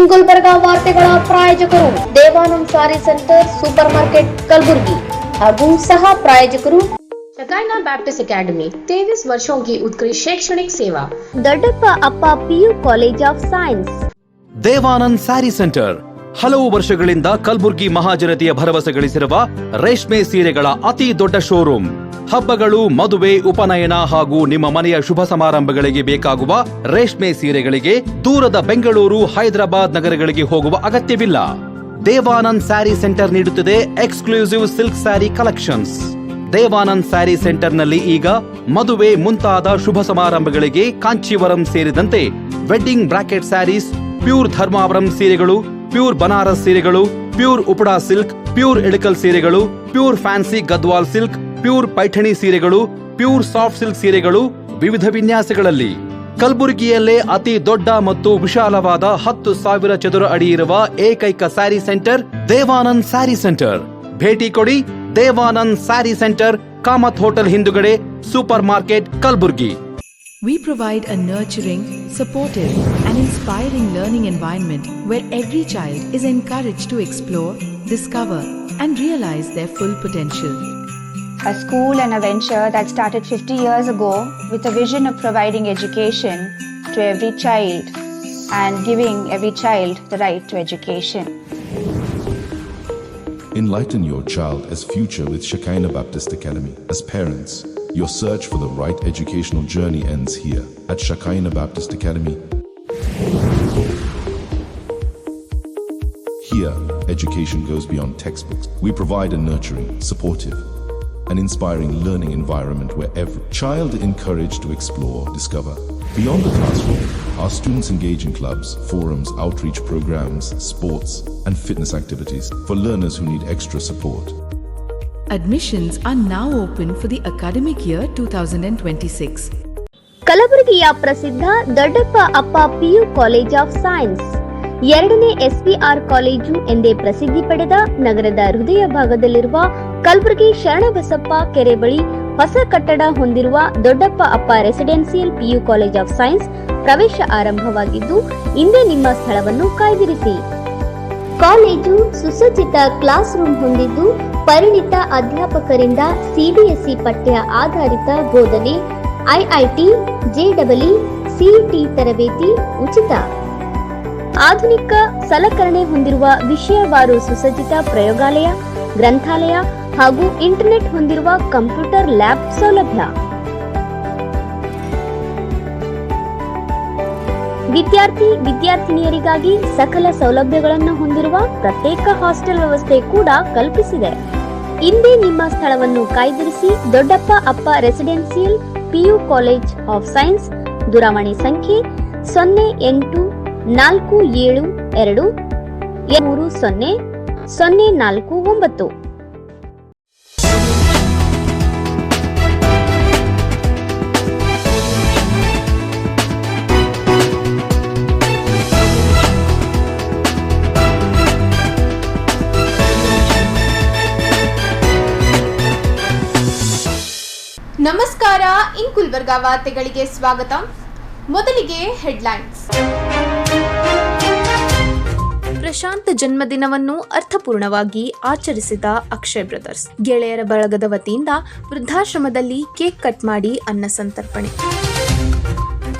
ಇನ್ ಗುಲ್ಬರ್ಗಾ ವಾರ್ತೆಗಳ ಪ್ರಾಯೋಜಕರು ದೇವಾನಂದ್ ಸಾರಿ centre super market Kalaburagi ಹಾಗೂ सह प्रायोजकರು शकाइना बैप्टिस्ट अकेडमी 23 वर्षों की उत्कृष्ट शैक्षणिक सेवा दड्डप्पा अप्पा PU college of science Devanand sari centre ಹಲವು ವರ್ಷಗಳಿಂದ ಕಲಬುರ್ಗಿ ಮಹಾಜನತೆಯ ಭರವಸೆ ಗಳಿಸಿರುವ ರೇಷ್ಮೆ ಸೀರೆಗಳ ಅತಿ ದೊಡ್ಡ ಶೋರೂಮ್. ಹಬ್ಬಗಳು, ಮದುವೆ, ಉಪನಯನ ಹಾಗೂ ನಿಮ್ಮ ಮನೆಯ ಶುಭ ಸಮಾರಂಭಗಳಿಗೆ ಬೇಕಾಗುವ ರೇಷ್ಮೆ ಸೀರೆಗಳಿಗೆ ದೂರದ ಬೆಂಗಳೂರು, ಹೈದರಾಬಾದ್ ನಗರಗಳಿಗೆ ಹೋಗುವ ಅಗತ್ಯವಿಲ್ಲ. ದೇವಾನಂದ್ ಸ್ಯಾರಿ ಸೆಂಟರ್ ನೀಡುತ್ತಿದೆ exclusive silk sari collections. Devanand sari ಸೆಂಟರ್ನಲ್ಲಿ ಈಗ ಮದುವೆ ಮುಂತಾದ ಶುಭ ಸಮಾರಂಭಗಳಿಗೆ ಕಾಂಚೀವರಂ ಸೇರಿದಂತೆ wedding brocade saris, pure Dharmavaram ಸೀರೆಗಳು, ಪ್ಯೂರ್ ಬನಾರಸ್ ಸೀರೆಗಳು, pure Uppada silk, pure Ilkal ಸೀರೆಗಳು, pure fancy Gadwal silk, pure Paithani ಸೀರೆಗಳು, ಪ್ಯೂರ್ ಸಾಫ್ಟ್ ಸಿಲ್ಕ್ ಸೀರೆಗಳು ವಿವಿಧ ವಿನ್ಯಾಸಗಳಲ್ಲಿ. ಕಲಬುರಗಿಯಲ್ಲೇ ಅತಿ ದೊಡ್ಡ ಮತ್ತು ವಿಶಾಲವಾದ 10,000 ಚದುರ ಅಡಿ ಇರುವ ಏಕೈಕ ಸ್ಯಾರಿ ಸೆಂಟರ್ ದೇವಾನಂದ್ ಸ್ಯಾರಿ ಸೆಂಟರ್. ಭೇಟಿ ಕೊಡಿ. ದೇವಾನಂದ್ ಸ್ಯಾರಿ ಸೆಂಟರ್, ಕಾಮತ್ ಹೋಟೆಲ್ ಹಿಂದುಗಡೆ, super market, Kalaburagi. We provide a nurturing, supportive and inspiring learning environment where every child is encouraged to explore, discover and realize their full potential. A school and a venture that started 50 years ago with a vision of providing education to every child and giving every child the right to education. Enlighten your child as future with Shekinah Baptist Academy. As parents, your search for the right educational journey ends here at Shekinah Baptist Academy. Here, education goes beyond textbooks. We provide a nurturing, supportive, and inspiring learning environment where every child is encouraged to explore, discover. Beyond the classroom, our students engage in clubs, forums, outreach programs, sports, and fitness activities for learners who need extra support. Admissions are now open for the academic year 2026. ಕಲಬುರಗಿಯ ಪ್ರಸಿದ್ಧ ದೊಡ್ಡಪ್ಪ ಅಪ್ಪ PU college of science, ಎರಡನೇ SVR college ಎಂದೇ ಪ್ರಸಿದ್ಧಿ ಪಡೆದ ನಗರದ ಹೃದಯ ಭಾಗದಲ್ಲಿರುವ ಕಲಬುರಗಿ ಶರಣಬಸಪ್ಪ ಕೆರೆ ಬಳಿ ಹೊಸ ಕಟ್ಟಡ ಹೊಂದಿರುವ ದೊಡ್ಡಪ್ಪ ಅಪ್ಪ residential PU college of science ಪ್ರವೇಶ ಆರಂಭವಾಗಿದ್ದು, ಇಂದೇ ನಿಮ್ಮ ಸ್ಥಳವನ್ನು ಕಾಯ್ದಿರಿಸಿ. ಕಾಲೇಜು ಸುಸಜ್ಜಿತ ಕ್ಲಾಸ್ ರೂಮ್ ಹೊಂದಿದ್ದು, ಪರಿಣಿತ ಅಧ್ಯಾಪಕರಿಂದ CBSE ಪಠ್ಯ ಆಧಾರಿತ ಬೋಧನೆ, IIT, JEE, CET ತರಬೇತಿ ಉಚಿತ. ಆಧುನಿಕ ಸಲಕರಣೆ ಹೊಂದಿರುವ ವಿಷಯವಾರು ಸುಸಜ್ಜಿತ ಪ್ರಯೋಗಾಲಯ, ಗ್ರಂಥಾಲಯ ಹಾಗೂ ಇಂಟರ್ನೆಟ್ ಹೊಂದಿರುವ ಕಂಪ್ಯೂಟರ್ ಲ್ಯಾಬ್ ಸೌಲಭ್ಯ. ವಿದ್ಯಾರ್ಥಿನಿಯರಿಗಾಗಿ ಸಕಲ ಸೌಲಭ್ಯಗಳನ್ನು ಹೊಂದಿರುವ ಪ್ರತ್ಯೇಕ ಹಾಸ್ಟೆಲ್ ವ್ಯವಸ್ಥೆ ಕೂಡ ಕಲ್ಪಿಸಿದೆ. ಇಂದೇ ನಿಮ್ಮ ಸ್ಥಳವನ್ನು ಕಾಯ್ದಿರಿಸಿ. ದೊಡ್ಡಪ್ಪ ಅಪ್ಪ residential PU college of science. ದೂರವಾಣಿ ಸಂಖ್ಯೆ 0847230049. ನಮಸ್ಕಾರ. ಇನ್ ಗುಲ್ಬರ್ಗಾ ವಾರ್ತೆಗಳಿಗೆ ಸ್ವಾಗತ. ಮೊದಲಿಗೆ ಹೆಡ್ಲೈನ್ಸ್. ಪ್ರಶಾಂತ್ ಜನ್ಮದಿನವನ್ನು ಅರ್ಥಪೂರ್ಣವಾಗಿ ಆಚರಿಸಿದ ಅಕ್ಷಯ್ ಬ್ರದರ್ಸ್. ಗೆಳೆಯರ ಬಳಗದ ವತಿಯಿಂದ ವೃದ್ಧಾಶ್ರಮದಲ್ಲಿ ಕೇಕ್ ಕಟ್ ಮಾಡಿ ಅನ್ನ ಸಂತರ್ಪಣೆ.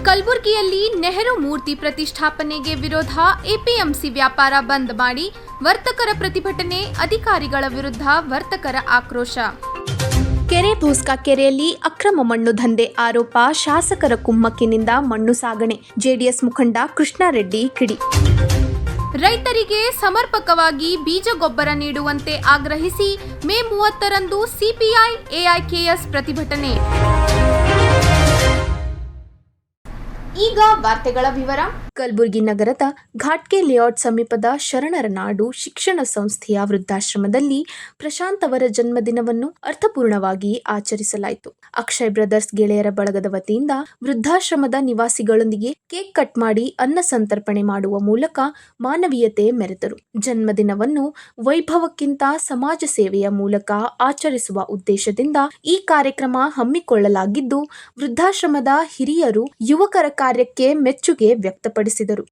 ಕಲಬುರಗಿಯಲ್ಲಿ ನೆಹರು ಮೂರ್ತಿ ಪ್ರತಿಷ್ಠಾಪನೆಗೆ ವಿರೋಧ. APMC ವ್ಯಾಪಾರ ಬಂದ್ ಮಾಡಿ ವರ್ತಕರ ಪ್ರತಿಭಟನೆ. ಅಧಿಕಾರಿಗಳ ವಿರುದ್ಧ ವರ್ತಕರ ಆಕ್ರೋಶ. ಕೆರೆ ಭೂಸ್ಕಾ ಕೆರೆಯಲ್ಲಿ ಅಕ್ರಮ ಮಣ್ಣು ದಂಧೆ ಆರೋಪ. ಶಾಸಕರ ಕುಮ್ಮಕ್ಕಿನಿಂದ ಮಣ್ಣು ಸಾಗಣೆ. JDS ಮುಖಂಡ ಕೃಷ್ಣಾರೆಡ್ಡಿ ಕಿಡಿ. ರೈತರಿಗೆ ಸಮರ್ಪಕವಾಗಿ ಬೀಜ ಗೊಬ್ಬರ ನೀಡುವಂತೆ ಆಗ್ರಹಿಸಿ ಮೇ 30ರಂದು CPI AIKS ಪ್ರತಿಭಟನೆ. ಈಗ ವಾರ್ತೆಗಳ ವಿವರ. ಕಲಬುರಗಿ ನಗರದ ಘಾಟ್ಗೆ ಲೇಔಟ್ ಸಮೀಪದ ಶರಣರ ನಾಡು ಶಿಕ್ಷಣ ಸಂಸ್ಥೆಯ ವೃದ್ಧಾಶ್ರಮದಲ್ಲಿ ಪ್ರಶಾಂತ್ ಅವರ ಜನ್ಮದಿನವನ್ನು ಅರ್ಥಪೂರ್ಣವಾಗಿ ಆಚರಿಸಲಾಯಿತು. ಅಕ್ಷಯ್ ಬ್ರದರ್ಸ್ ಗೆಳೆಯರ ಬಳಗದ ವತಿಯಿಂದ ವೃದ್ಧಾಶ್ರಮದ ನಿವಾಸಿಗಳೊಂದಿಗೆ ಕೇಕ್ ಕಟ್ ಮಾಡಿ ಅನ್ನ ಸಂತರ್ಪಣೆ ಮಾಡುವ ಮೂಲಕ ಮಾನವೀಯತೆ ಮೆರೆದರು. ಜನ್ಮದಿನವನ್ನು ವೈಭವಕ್ಕಿಂತ ಸಮಾಜ ಸೇವೆಯ ಮೂಲಕ ಆಚರಿಸುವ ಉದ್ದೇಶದಿಂದ ಈ ಕಾರ್ಯಕ್ರಮ ಹಮ್ಮಿಕೊಳ್ಳಲಾಗಿದ್ದು, ವೃದ್ಧಾಶ್ರಮದ ಹಿರಿಯರು ಯುವಕರ ಕಾರ್ಯಕ್ಕೆ ಮೆಚ್ಚುಗೆ ವ್ಯಕ್ತಪಡಿಸಿದರು.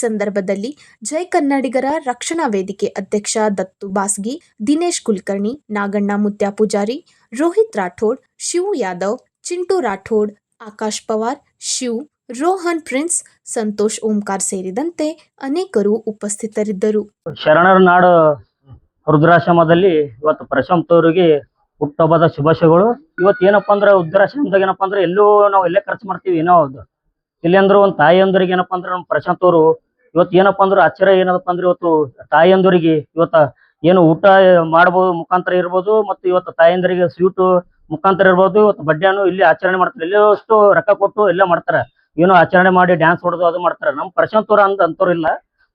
ಸಂದರ್ಭದಲ್ಲಿ ಜೈ ಕನ್ನಡಿಗರ ರಕ್ಷಣಾ ವೇದಿಕೆ ಅಧ್ಯಕ್ಷ ದತ್ತು ಬಾಸ್ಗಿ, ದಿನೇಶ್ ಕುಲಕರ್ಣಿ, ನಾಗಣ್ಣ ಮುತ್ಯ ಪೂಜಾರಿ, ರೋಹಿತ್ ರಾಠೋಡ್, ಶಿವು ಯಾದವ್, ಚಿಂಟು ರಾಠೋಡ್, ಆಕಾಶ್ ಪವಾರ್, ಶಿವ್, ರೋಹನ್ ಪ್ರಿನ್ಸ್, ಸಂತೋಷ್ ಓಂಕಾರ್ ಸೇರಿದಂತೆ ಅನೇಕರು ಉಪಸ್ಥಿತರಿದ್ದರು. ಶರಣರ ನಾಡು ರುದ್ರಾಶ್ರಮದಲ್ಲಿ ಇವತ್ತು ಪ್ರಶಾಂತ್ ಅವರಿಗೆ ಹುಟ್ಟುಹಬ್ಬದ ಶುಭಾಶಯಗಳು. ಇವತ್ತು ಏನಪ್ಪಾ ಅಂದ್ರೆ ರುದ್ರಾಶ್ರಮದಾಗ ಏನಪ್ಪಾ ಅಂದ್ರೆ ನಾವು ಎಲ್ಲೇ ಖರ್ಚು ಮಾಡ್ತೀವಿ ಏನೋ ಹೌದು, ಇಲ್ಲಿ ಅಂದ್ರೆ ಒಂದು ತಾಯಿಯಂದರಿಗೆ ಏನಪ್ಪಾ ಅಂದ್ರೆ ನಮ್ಮ ಪ್ರಶಾಂತ್ ಅವರು ಇವತ್ತು ಏನಪ್ಪಾ ಅಂದ್ರೆ ಆಶ್ಚರ್ಯ ಏನದಪ್ಪ ಅಂದ್ರೆ ಇವತ್ತು ತಾಯಿಯಂದರಿಗೆ ಇವತ್ತ ಏನು ಊಟ ಮಾಡ್ಬೋದು ಮುಖಾಂತರ ಇರ್ಬೋದು, ಮತ್ತು ಇವತ್ತು ತಾಯಿಯಂದರಿಗೆ ಸ್ವೀಟು ಮುಖಾಂತರ ಇರ್ಬೋದು. ಇವತ್ತು ಬಡ್ಡೆಯನ್ನು ಇಲ್ಲಿ ಆಚರಣೆ ಮಾಡ್ತಾರೆ, ಎಲ್ಲಷ್ಟು ರೊಕ್ಕ ಕೊಟ್ಟು ಎಲ್ಲ ಮಾಡ್ತಾರೆ, ಏನೋ ಆಚರಣೆ ಮಾಡಿ ಡ್ಯಾನ್ಸ್ ಹೊಡೆದು ಅದು ಮಾಡ್ತಾರೆ. ನಮ್ಮ ಪ್ರಶಾಂತ್ ಅವ್ರ ಅಂತವ್ರು ಇಲ್ಲ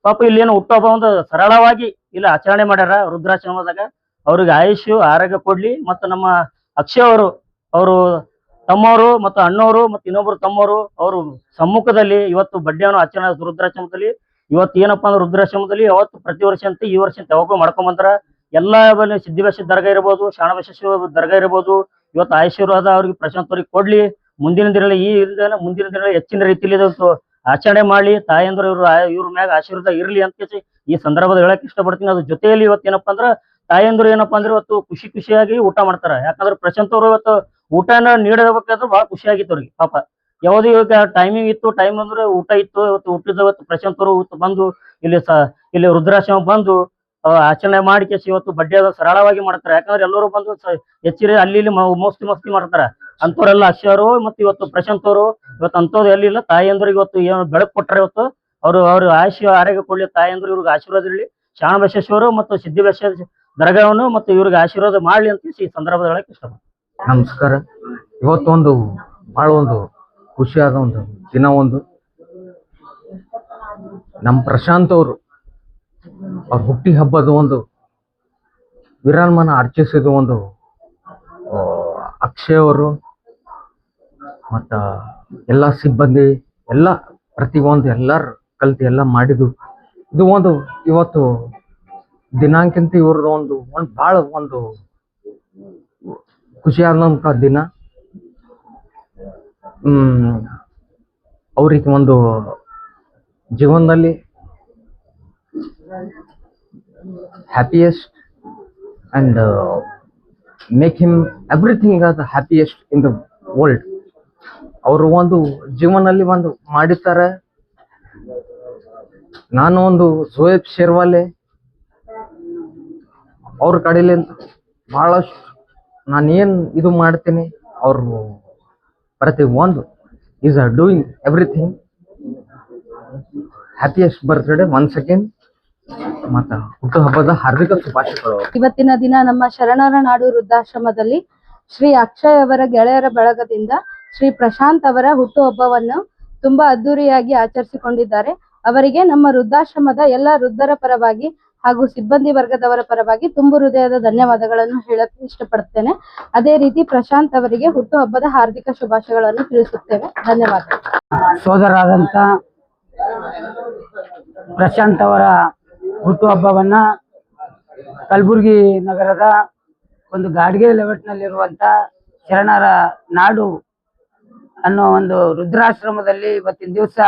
ಪಾಪ. ಇಲ್ಲಿ ಏನು ಹುಟ್ಟುಹಬ್ಬ ಒಂದು ಸರಳವಾಗಿ ಇಲ್ಲಿ ಆಚರಣೆ ಮಾಡ್ಯಾರ ರುದ್ರಾಶ್ರಮದಾಗ. ಅವ್ರಿಗೆ ಆಯುಷು ಆರೋಗ್ಯ ಕೊಡ್ಲಿ. ಮತ್ತು ನಮ್ಮ ಅಕ್ಷಯ್ ಅವರು ತಮ್ಮವರು ಮತ್ತು ಅಣ್ಣವರು ಮತ್ತು ಇನ್ನೊಬ್ರು ತಮ್ಮವರು ಅವರು ಸಮ್ಮುಖದಲ್ಲಿ ಇವತ್ತು ಬಡ್ಡೆಯನ್ನು ಆಚರಣೆ ರುದ್ರಾಶ್ರಮದಲ್ಲಿ. ಇವತ್ತು ಏನಪ್ಪಾ ಅಂದ್ರೆ ರುದ್ರಾಶ್ರಮದಲ್ಲಿ ಯಾವತ್ತು ಪ್ರತಿ ವರ್ಷ ಅಂತ ಈ ವರ್ಷ ಅಂತ ಯಾವಾಗ ಮಾಡ್ಕೊಂಡ್ ಬಂದ್ರ ಎಲ್ಲ ಸಿದ್ಧಿಬೇಶ ದರ್ಗಾ ಇರ್ಬೋದು, ಶಾಣಬಸವೇಶ್ವರ ದರ್ಗಾ ಇರ್ಬೋದು. ಇವತ್ತು ಆಶೀರ್ವಾದ ಅವ್ರಿಗೆ ಪ್ರಶಾಂತ್ ಅವ್ರಿಗೆ ಕೊಡ್ಲಿ. ಮುಂದಿನ ದಿನ ಹೆಚ್ಚಿನ ರೀತಿಯಲ್ಲಿ ಆಚರಣೆ ಮಾಡ್ಲಿ. ತಾಯಂದ್ರು ಇವ್ರ ಮ್ಯಾಗ ಆಶೀರ್ವಾದ ಇರ್ಲಿ ಅಂತ ಈ ಸಂದರ್ಭದಲ್ಲಿ ಹೇಳಕ್ ಇಷ್ಟಪಡ್ತೀನಿ. ಅದ್ರ ಜೊತೆಯಲ್ಲಿ ಇವತ್ತು ಏನಪ್ಪಾ ಅಂದ್ರ ತಾಯಂದ್ರು ಏನಪ್ಪಾ ಅಂದ್ರೆ ಇವತ್ತು ಖುಷಿಯಾಗಿ ಊಟ ಮಾಡ್ತಾರ. ಯಾಕಂದ್ರೆ ಪ್ರಶಾಂತ್ ಅವರು ಇವತ್ತು ಊಟನ ನೀಡಬೇಕಾದ್ರೆ ಬಹಳ ಖುಷಿಯಾಗಿತ್ತು ಅವ್ರಿಗೆ ಪಾಪ. ಯಾವುದೇ ಇವಾಗ ಟೈಮಿಂಗ್ ಇತ್ತು, ಟೈಮ್ ಅಂದ್ರೆ ಊಟ ಇತ್ತು. ಇವತ್ತು ಪ್ರಶಾಂತ್ ಅವರು ಬಂದು ಇಲ್ಲಿ ರುದ್ರಾಶ್ರಮ ಬಂದು ಆಚರಣೆ ಮಾಡಿ ಇವತ್ತು ಬಡ್ಡೆ ಸರಳವಾಗಿ ಮಾಡ್ತಾರೆ. ಯಾಕಂದ್ರೆ ಎಲ್ಲರೂ ಬಂದು ಹೆಚ್ಚಿರಿ ಅಲ್ಲಿ ಮಸ್ತಿ ಮಾಡ್ತಾರ. ಅಂತವ್ರೆಲ್ಲ ಅಕ್ಷಯರು ಮತ್ತು ಇವತ್ತು ಪ್ರಶಾಂತ್ ಅವರು ಇವತ್ತು ಅಂತವ್ರು ಎಲ್ಲಿಲ್ಲ. ತಾಯಿಯಂದ್ರಿಗೆ ಇವತ್ತು ಏನು ಬೆಳಕು ಕೊಟ್ಟರೆ ಇವತ್ತು ಅವ್ರು ಆರೋಗ್ಯ ಕೊಡ್ಲಿ. ತಾಯಿಯಂದ್ರು ಇವ್ರಿಗೆ ಆಶೀರ್ವಾದ ಇರಲಿ. ಶಾಣಬಸವೇಶ್ವರ ಮತ್ತು ಸಿದ್ಧಿಬೇಶ ದರ್ಗಾವನ್ನು ಮತ್ತು ಇವ್ರಿಗೆ ಆಶೀರ್ವಾದ ಮಾಡ್ಲಿ ಅಂತ ಈ ಸಂದರ್ಭದಲ್ಲಿ ಹೇಳಕ್ ಇಷ್ಟಪಡ್ತೀನಿ. ನಮಸ್ಕಾರ. ಇವತ್ತೊಂದು ಬಹಳ ಒಂದು ಖುಷಿಯಾದ ಒಂದು ದಿನ. ಒಂದು ನಮ್ಮ ಪ್ರಶಾಂತ್ ಅವರು ಅವ್ರ ಹುಟ್ಟಿ ಹಬ್ಬದ ಒಂದು ವಿರಾಮನ ಅರ್ಚಿಸಿದ ಒಂದು ಅಕ್ಷಯ್ ಅವರು ಮತ್ತ ಎಲ್ಲ ಸಿಬ್ಬಂದಿ ಎಲ್ಲ ಪ್ರತಿಯೊಂದು ಎಲ್ಲರೂ ಕಲ್ತು ಎಲ್ಲ ಮಾಡಿದ್ದು ಇದು ಒಂದು ಇವತ್ತು ದಿನಾಂಕಿಂತ ಇವ್ರದ್ದು ಒಂದು ಭಾಳ ಒಂದು ಖುಷಿಯಾದಂಥ ದಿನ. ಅವ್ರಿಗೆ ಒಂದು ಜೀವನದಲ್ಲಿ happiest and make him everything as the happiest in the world. ಅವರು ಒಂದು ಜೀವನದಲ್ಲಿ ಒಂದು ಮಾಡಿದ್ದಾರೆ. ನಾನು ಒಂದು ಜೋಯಬ್ ಶೇರ್ವಾಲೆ ಅವ್ರ ಕಡೆಯಲ್ಲಿ ಬಹಳಷ್ಟು ನಾನೇನು ಇದು ಮಾಡ್ತೀನಿ ಅವರು ಪ್ರತಿ ಒಂದು is are doing everything. Happiest birthday once again. ಮತ್ತು ಹುಟ್ಟುಹಬ್ಬದ ಹಾರ್ದಿಕ ಶುಭಾಶಯಗಳು. ಇವತ್ತಿನ ದಿನ ನಮ್ಮ ಶರಣರ ನಾಡು ವೃದ್ಧಾಶ್ರಮದಲ್ಲಿ ಶ್ರೀ ಅಕ್ಷಯ್ ಅವರ ಗೆಳೆಯರ ಬಳಗದಿಂದ ಶ್ರೀ ಪ್ರಶಾಂತ್ ಅವರ ಹುಟ್ಟುಹಬ್ಬವನ್ನು ತುಂಬಾ ಅದ್ದೂರಿಯಾಗಿ ಆಚರಿಸಿಕೊಂಡಿದ್ದಾರೆ. ಅವರಿಗೆ ನಮ್ಮ ವೃದ್ಧಾಶ್ರಮದ ಎಲ್ಲ ವೃದ್ಧರ ಪರವಾಗಿ ಹಾಗೂ ಸಿಬ್ಬಂದಿ ವರ್ಗದವರ ಪರವಾಗಿ ತುಂಬು ಹೃದಯದ ಧನ್ಯವಾದಗಳನ್ನು ಹೇಳಕ್ಕೆ ಇಷ್ಟಪಡ್ತೇನೆ. ಅದೇ ರೀತಿ ಪ್ರಶಾಂತ್ ಅವರಿಗೆ ಹುಟ್ಟುಹಬ್ಬದ ಹಾರ್ದಿಕ ಶುಭಾಶಯಗಳನ್ನು ತಿಳಿಸುತ್ತೇವೆ. ಧನ್ಯವಾದ. ಸೋದರಾದಂಥ ಪ್ರಶಾಂತ್ ಅವರ ಹುಟ್ಟುಹಬ್ಬವನ್ನ ಕಲಬುರಗಿ ನಗರದ ಒಂದು ಗಾಡ್ಗೆ ಲೇಔಟ್ನಲ್ಲಿರುವಂಥ ಶರಣರ ನಾಡು ಅನ್ನೋ ಒಂದು ವೃದ್ಧಾಶ್ರಮದಲ್ಲಿ ಇವತ್ತಿನ ದಿವಸ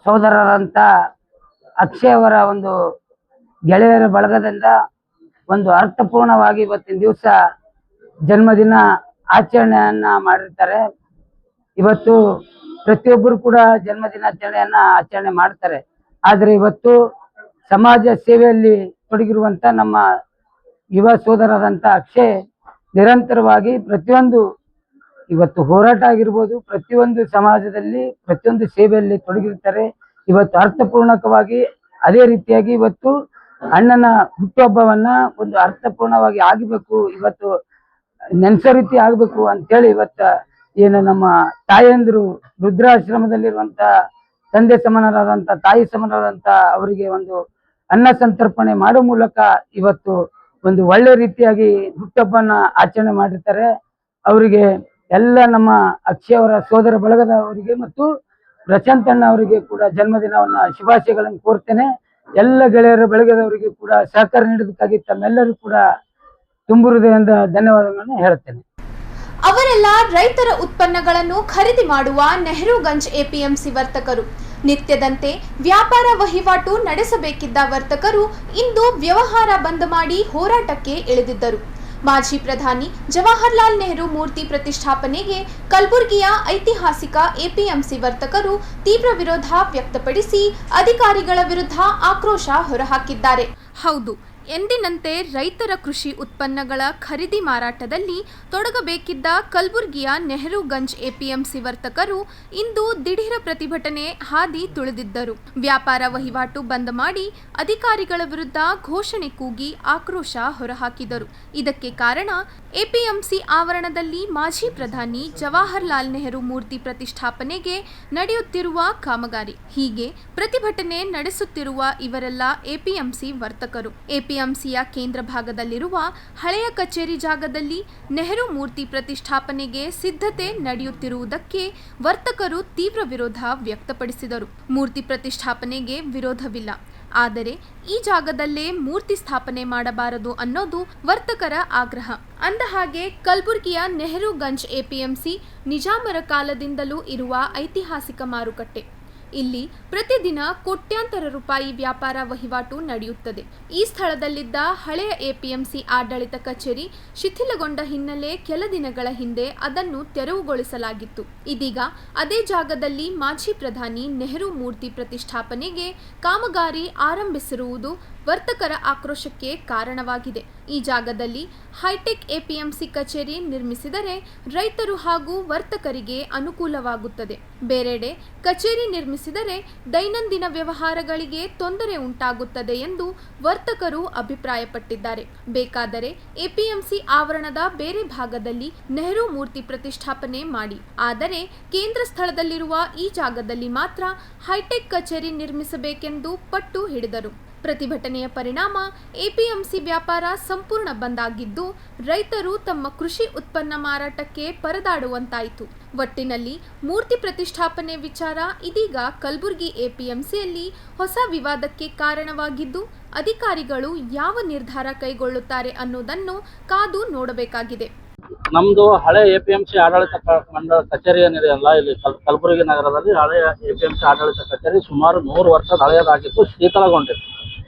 ಸೋದರರಾದಂಥ ಅಕ್ಷಯ್ ಅವರ ಒಂದು ಗೆಳೆಯರ ಬಳಗದಿಂದ ಒಂದು ಅರ್ಥಪೂರ್ಣವಾಗಿ ಇವತ್ತಿನ ದಿವಸ ಜನ್ಮದಿನ ಆಚರಣೆಯನ್ನ ಮಾಡಿರ್ತಾರೆ. ಇವತ್ತು ಪ್ರತಿಯೊಬ್ಬರು ಕೂಡ ಜನ್ಮದಿನಾಚರಣೆಯನ್ನ ಆಚರಣೆ ಮಾಡ್ತಾರೆ. ಆದರೆ ಇವತ್ತು ಸಮಾಜ ಸೇವೆಯಲ್ಲಿ ತೊಡಗಿರುವಂತ ನಮ್ಮ ಯುವ ಸೋದರರಾದಂಥ ಅಕ್ಷಯ್ ನಿರಂತರವಾಗಿ ಪ್ರತಿಯೊಂದು ಇವತ್ತು ಹೋರಾಟ ಆಗಿರ್ಬೋದು, ಪ್ರತಿಯೊಂದು ಸಮಾಜದಲ್ಲಿ ಪ್ರತಿಯೊಂದು ಸೇವೆಯಲ್ಲಿ ತೊಡಗಿರ್ತಾರೆ. ಇವತ್ತು ಅರ್ಥಪೂರ್ಣಕವಾಗಿ ಅದೇ ರೀತಿಯಾಗಿ ಇವತ್ತು ಅಣ್ಣನ ಹುಟ್ಟುಹಬ್ಬವನ್ನ ಒಂದು ಅರ್ಥಪೂರ್ಣವಾಗಿ ಆಗಬೇಕು, ಇವತ್ತು ನೆನ್ಸೋ ರೀತಿ ಆಗ್ಬೇಕು ಅಂತೇಳಿ ಇವತ್ತ ಏನು ನಮ್ಮ ತಾಯಂದಿರು ವೃದ್ಧಾಶ್ರಮದಲ್ಲಿರುವಂತ ತಂದೆ ಸಮಾನರಾದಂಥ ತಾಯಿ ಸಮಾನರಾದಂಥ ಅವರಿಗೆ ಒಂದು ಅನ್ನ ಸಂತರ್ಪಣೆ ಮಾಡೋ ಮೂಲಕ ಇವತ್ತು ಒಂದು ಒಳ್ಳೆ ರೀತಿಯಾಗಿ ಹುಟ್ಟುಹಬ್ಬನ ಆಚರಣೆ ಮಾಡಿರ್ತಾರೆ. ಅವರಿಗೆ ಎಲ್ಲ ನಮ್ಮ ಅಕ್ಷಯ್ ಅವರ ಸೋದರ ಬಳಗದವರಿಗೆ ಮತ್ತು ಪ್ರಶಾಂತ್ ಅಣ್ಣ ಅವರಿಗೆ ಕೂಡ ಜನ್ಮದಿನವನ್ನ ಶುಭಾಶಯಗಳನ್ನು ಕೋರ್ತೇನೆ. ಎಲ್ಲ ಗೆಳೆಯರ ಬಳಗದವರಿಗೆ ಕೂಡ ಸಹಕಾರ ನೀಡೋದಕ್ಕಾಗಿ ತಮ್ಮೆಲ್ಲರೂ ಕೂಡ ತುಂಬು ಹೃದಯದಿಂದ ಧನ್ಯವಾದಗಳನ್ನು ಹೇಳುತ್ತೇನೆ. ಅವರೆಲ್ಲ ರೈತರ ಉತ್ಪನ್ನಗಳನ್ನು ಖರೀದಿ ಮಾಡುವ ನೆಹರುಗಂಜ್ ಎಪಿಎಂಸಿ ವರ್ತಕರು. ನಿತ್ಯದಂತೆ ವ್ಯಾಪಾರ ವಹಿವಾಟು ನಡೆಸಬೇಕಿದ್ದ ವರ್ತಕರು ಇಂದು ವ್ಯವಹಾರ ಬಂದ್ ಮಾಡಿ ಹೋರಾಟಕ್ಕೆ ಇಳಿದಿದ್ದರು. ಮಾಜಿ ಪ್ರಧಾನಿ ಜವಾಹರ್ಲಾಲ್ ನೆಹರು ಮೂರ್ತಿ ಪ್ರತಿಷ್ಠಾಪನೆಗೆ ಕಲಬುರಗಿಯ ಐತಿಹಾಸಿಕ ಎಪಿಎಂಸಿ ವರ್ತಕರು ತೀವ್ರ ವಿರೋಧ ವ್ಯಕ್ತಪಡಿಸಿ ಅಧಿಕಾರಿಗಳ ವಿರುದ್ಧ ಆಕ್ರೋಶ ಹೊರಹಾಕಿದ್ದಾರೆ. ಹೌದು, ಎಂದಿನಂತೆ ರೈತರ ಕೃಷಿ ಉತ್ಪನ್ನಗಳ ಖರೀದಿ ಮಾರಾಟದಲ್ಲಿ ತೊಡಗಬೇಕಿದ್ದ ಕಲಬುರಗಿಯ ನೆಹರುಗಂಜ್ ಎಪಿಎಂಸಿ ವರ್ತಕರು ಇಂದು ದಿಢೀರ ಪ್ರತಿಭಟನೆ ಹಾದಿ ತುಳಿದಿದ್ದರು. ವ್ಯಾಪಾರ ವಹಿವಾಟು ಬಂದ್ ಮಾಡಿ ಅಧಿಕಾರಿಗಳ ವಿರುದ್ಧ ಘೋಷಣೆ ಕೂಗಿ ಆಕ್ರೋಶ ಹೊರಹಾಕಿದರು. ಇದಕ್ಕೆ ಕಾರಣ ಎಪಿಎಂಸಿ ಆವರಣದಲ್ಲಿ ಮಾಜಿ ಪ್ರಧಾನಿ ಜವಾಹರ್ಲಾಲ್ ನೆಹರು ಮೂರ್ತಿ ಪ್ರತಿಷ್ಠಾಪನೆಗೆ ನಡೆಯುತ್ತಿರುವ ಕಾಮಗಾರಿ. ಹೀಗೆ ಪ್ರತಿಭಟನೆ ನಡೆಸುತ್ತಿರುವ ಇವರೆಲ್ಲ ಎಪಿಎಂಸಿ ವರ್ತಕರು. ಎಪಿಎಂಸಿಯ ಕೇಂದ್ರ ಭಾಗದಲ್ಲಿರುವ ಹಳೆಯ ಕಚೇರಿ ಜಾಗದಲ್ಲಿ ನೆಹರು ಮೂರ್ತಿ ಪ್ರತಿಷ್ಠಾಪನೆಗೆ ಸಿದ್ಧತೆ ನಡೆಯುತ್ತಿರುವುದಕ್ಕೆ ವರ್ತಕರು ತೀವ್ರ ವಿರೋಧ ವ್ಯಕ್ತಪಡಿಸಿದರು. ಮೂರ್ತಿ ಪ್ರತಿಷ್ಠಾಪನೆಗೆ ವಿರೋಧವಿಲ್ಲ, ಆದರೆ ಈ ಜಾಗದಲ್ಲೇ ಮೂರ್ತಿ ಸ್ಥಾಪನೆ ಮಾಡಬಾರದು ಅನ್ನೋದು ವರ್ತಕರ ಆಗ್ರಹ. ಅಂದಹಾಗೆ ಕಲಬುರಗಿಯ ನೆಹರುಗಂಜ್ ಎಪಿಎಂಸಿ ನಿಜಾಮರ ಕಾಲದಿಂದಲೂ ಇರುವ ಐತಿಹಾಸಿಕ ಮಾರುಕಟ್ಟೆ. ಇಲ್ಲಿ ಪ್ರತಿದಿನ ಕೋಟ್ಯಾಂತರ ರೂಪಾಯಿ ವ್ಯಾಪಾರ ವಹಿವಾಟು ನಡೆಯುತ್ತದೆ. ಈ ಸ್ಥಳದಲ್ಲಿದ್ದ ಹಳೆಯ ಎಪಿಎಂಸಿ ಆಡಳಿತ ಕಚೇರಿ ಶಿಥಿಲಗೊಂಡ ಹಿನ್ನೆಲೆ ಕೆಲ ದಿನಗಳ ಹಿಂದೆ ಅದನ್ನು ತೆರವುಗೊಳಿಸಲಾಗಿತ್ತು. ಇದೀಗ ಅದೇ ಜಾಗದಲ್ಲಿ ಮಾಜಿ ಪ್ರಧಾನಿ ನೆಹರು ಮೂರ್ತಿ ಪ್ರತಿಷ್ಠಾಪನೆಗೆ ಕಾಮಗಾರಿ ಆರಂಭಿಸಿರುವುದು ವರ್ತಕರ ಆಕ್ರೋಶಕ್ಕೆ ಕಾರಣವಾಗಿದೆ. ಈ ಜಾಗದಲ್ಲಿ ಹೈಟೆಕ್ ಎಪಿಎಂಸಿ ಕಚೇರಿ ನಿರ್ಮಿಸಿದರೆ ರೈತರು ಹಾಗೂ ವರ್ತಕರಿಗೆ ಅನುಕೂಲವಾಗುತ್ತದೆ. ಬೇರೆಡೆ ಕಚೇರಿ ನಿರ್ಮಿಸಿದರೆ ದೈನಂದಿನ ವ್ಯವಹಾರಗಳಿಗೆ ತೊಂದರೆ ಉಂಟಾಗುತ್ತದೆ ಎಂದು ವರ್ತಕರು ಅಭಿಪ್ರಾಯಪಟ್ಟಿದ್ದಾರೆ. ಬೇಕಾದರೆ ಎಪಿಎಂಸಿ ಆವರಣದ ಬೇರೆ ಭಾಗದಲ್ಲಿ ನೆಹರು ಮೂರ್ತಿ ಪ್ರತಿಷ್ಠಾಪನೆ ಮಾಡಿ, ಆದರೆ ಕೇಂದ್ರ ಸ್ಥಳದಲ್ಲಿರುವ ಈ ಜಾಗದಲ್ಲಿ ಮಾತ್ರ ಹೈಟೆಕ್ ಕಚೇರಿ ನಿರ್ಮಿಸಬೇಕೆಂದು ಪಟ್ಟು ಹಿಡಿದರು. ಪ್ರತಿಭಟನೆಯ ಪರಿಣಾಮ ಎಪಿಎಂಸಿ ವ್ಯಾಪಾರ ಸಂಪೂರ್ಣ ಬಂದ್ ಆಗಿದ್ದು ರೈತರು ತಮ್ಮ ಕೃಷಿ ಉತ್ಪನ್ನ ಮಾರಾಟಕ್ಕೆ ಪರದಾಡುವಂತಾಯಿತು. ಒಟ್ಟಿನಲ್ಲಿ ಮೂರ್ತಿ ಪ್ರತಿಷ್ಠಾಪನೆ ವಿಚಾರ ಇದೀಗ ಕಲಬುರಗಿ ಎಪಿಎಂಸಿಯಲ್ಲಿ ಹೊಸ ವಿವಾದಕ್ಕೆ ಕಾರಣವಾಗಿದ್ದು ಅಧಿಕಾರಿಗಳು ಯಾವ ನಿರ್ಧಾರ ಕೈಗೊಳ್ಳುತ್ತಾರೆ ಅನ್ನೋದನ್ನು ಕಾದು ನೋಡಬೇಕಾಗಿದೆ. ನಮ್ದು ಹಳೆ ಎಪಿಎಂಸಿ ಆಡಳಿತ ಮಂಡಳ ಕಚೇರಿ ಏನಿದೆಯಲ್ಲ, ಇಲ್ಲಿ ಕಲಬುರಗಿ ನಗರದಲ್ಲಿ ಹಳೆಯ ಎಪಿಎಂಸಿ ಆಡಳಿತ ಕಚೇರಿ ಸುಮಾರು 100 ವರ್ಷದ ಹಳೆಯದಾಗಿತ್ತು, ಶೀತಲಗೊಂಡಿತ್ತು.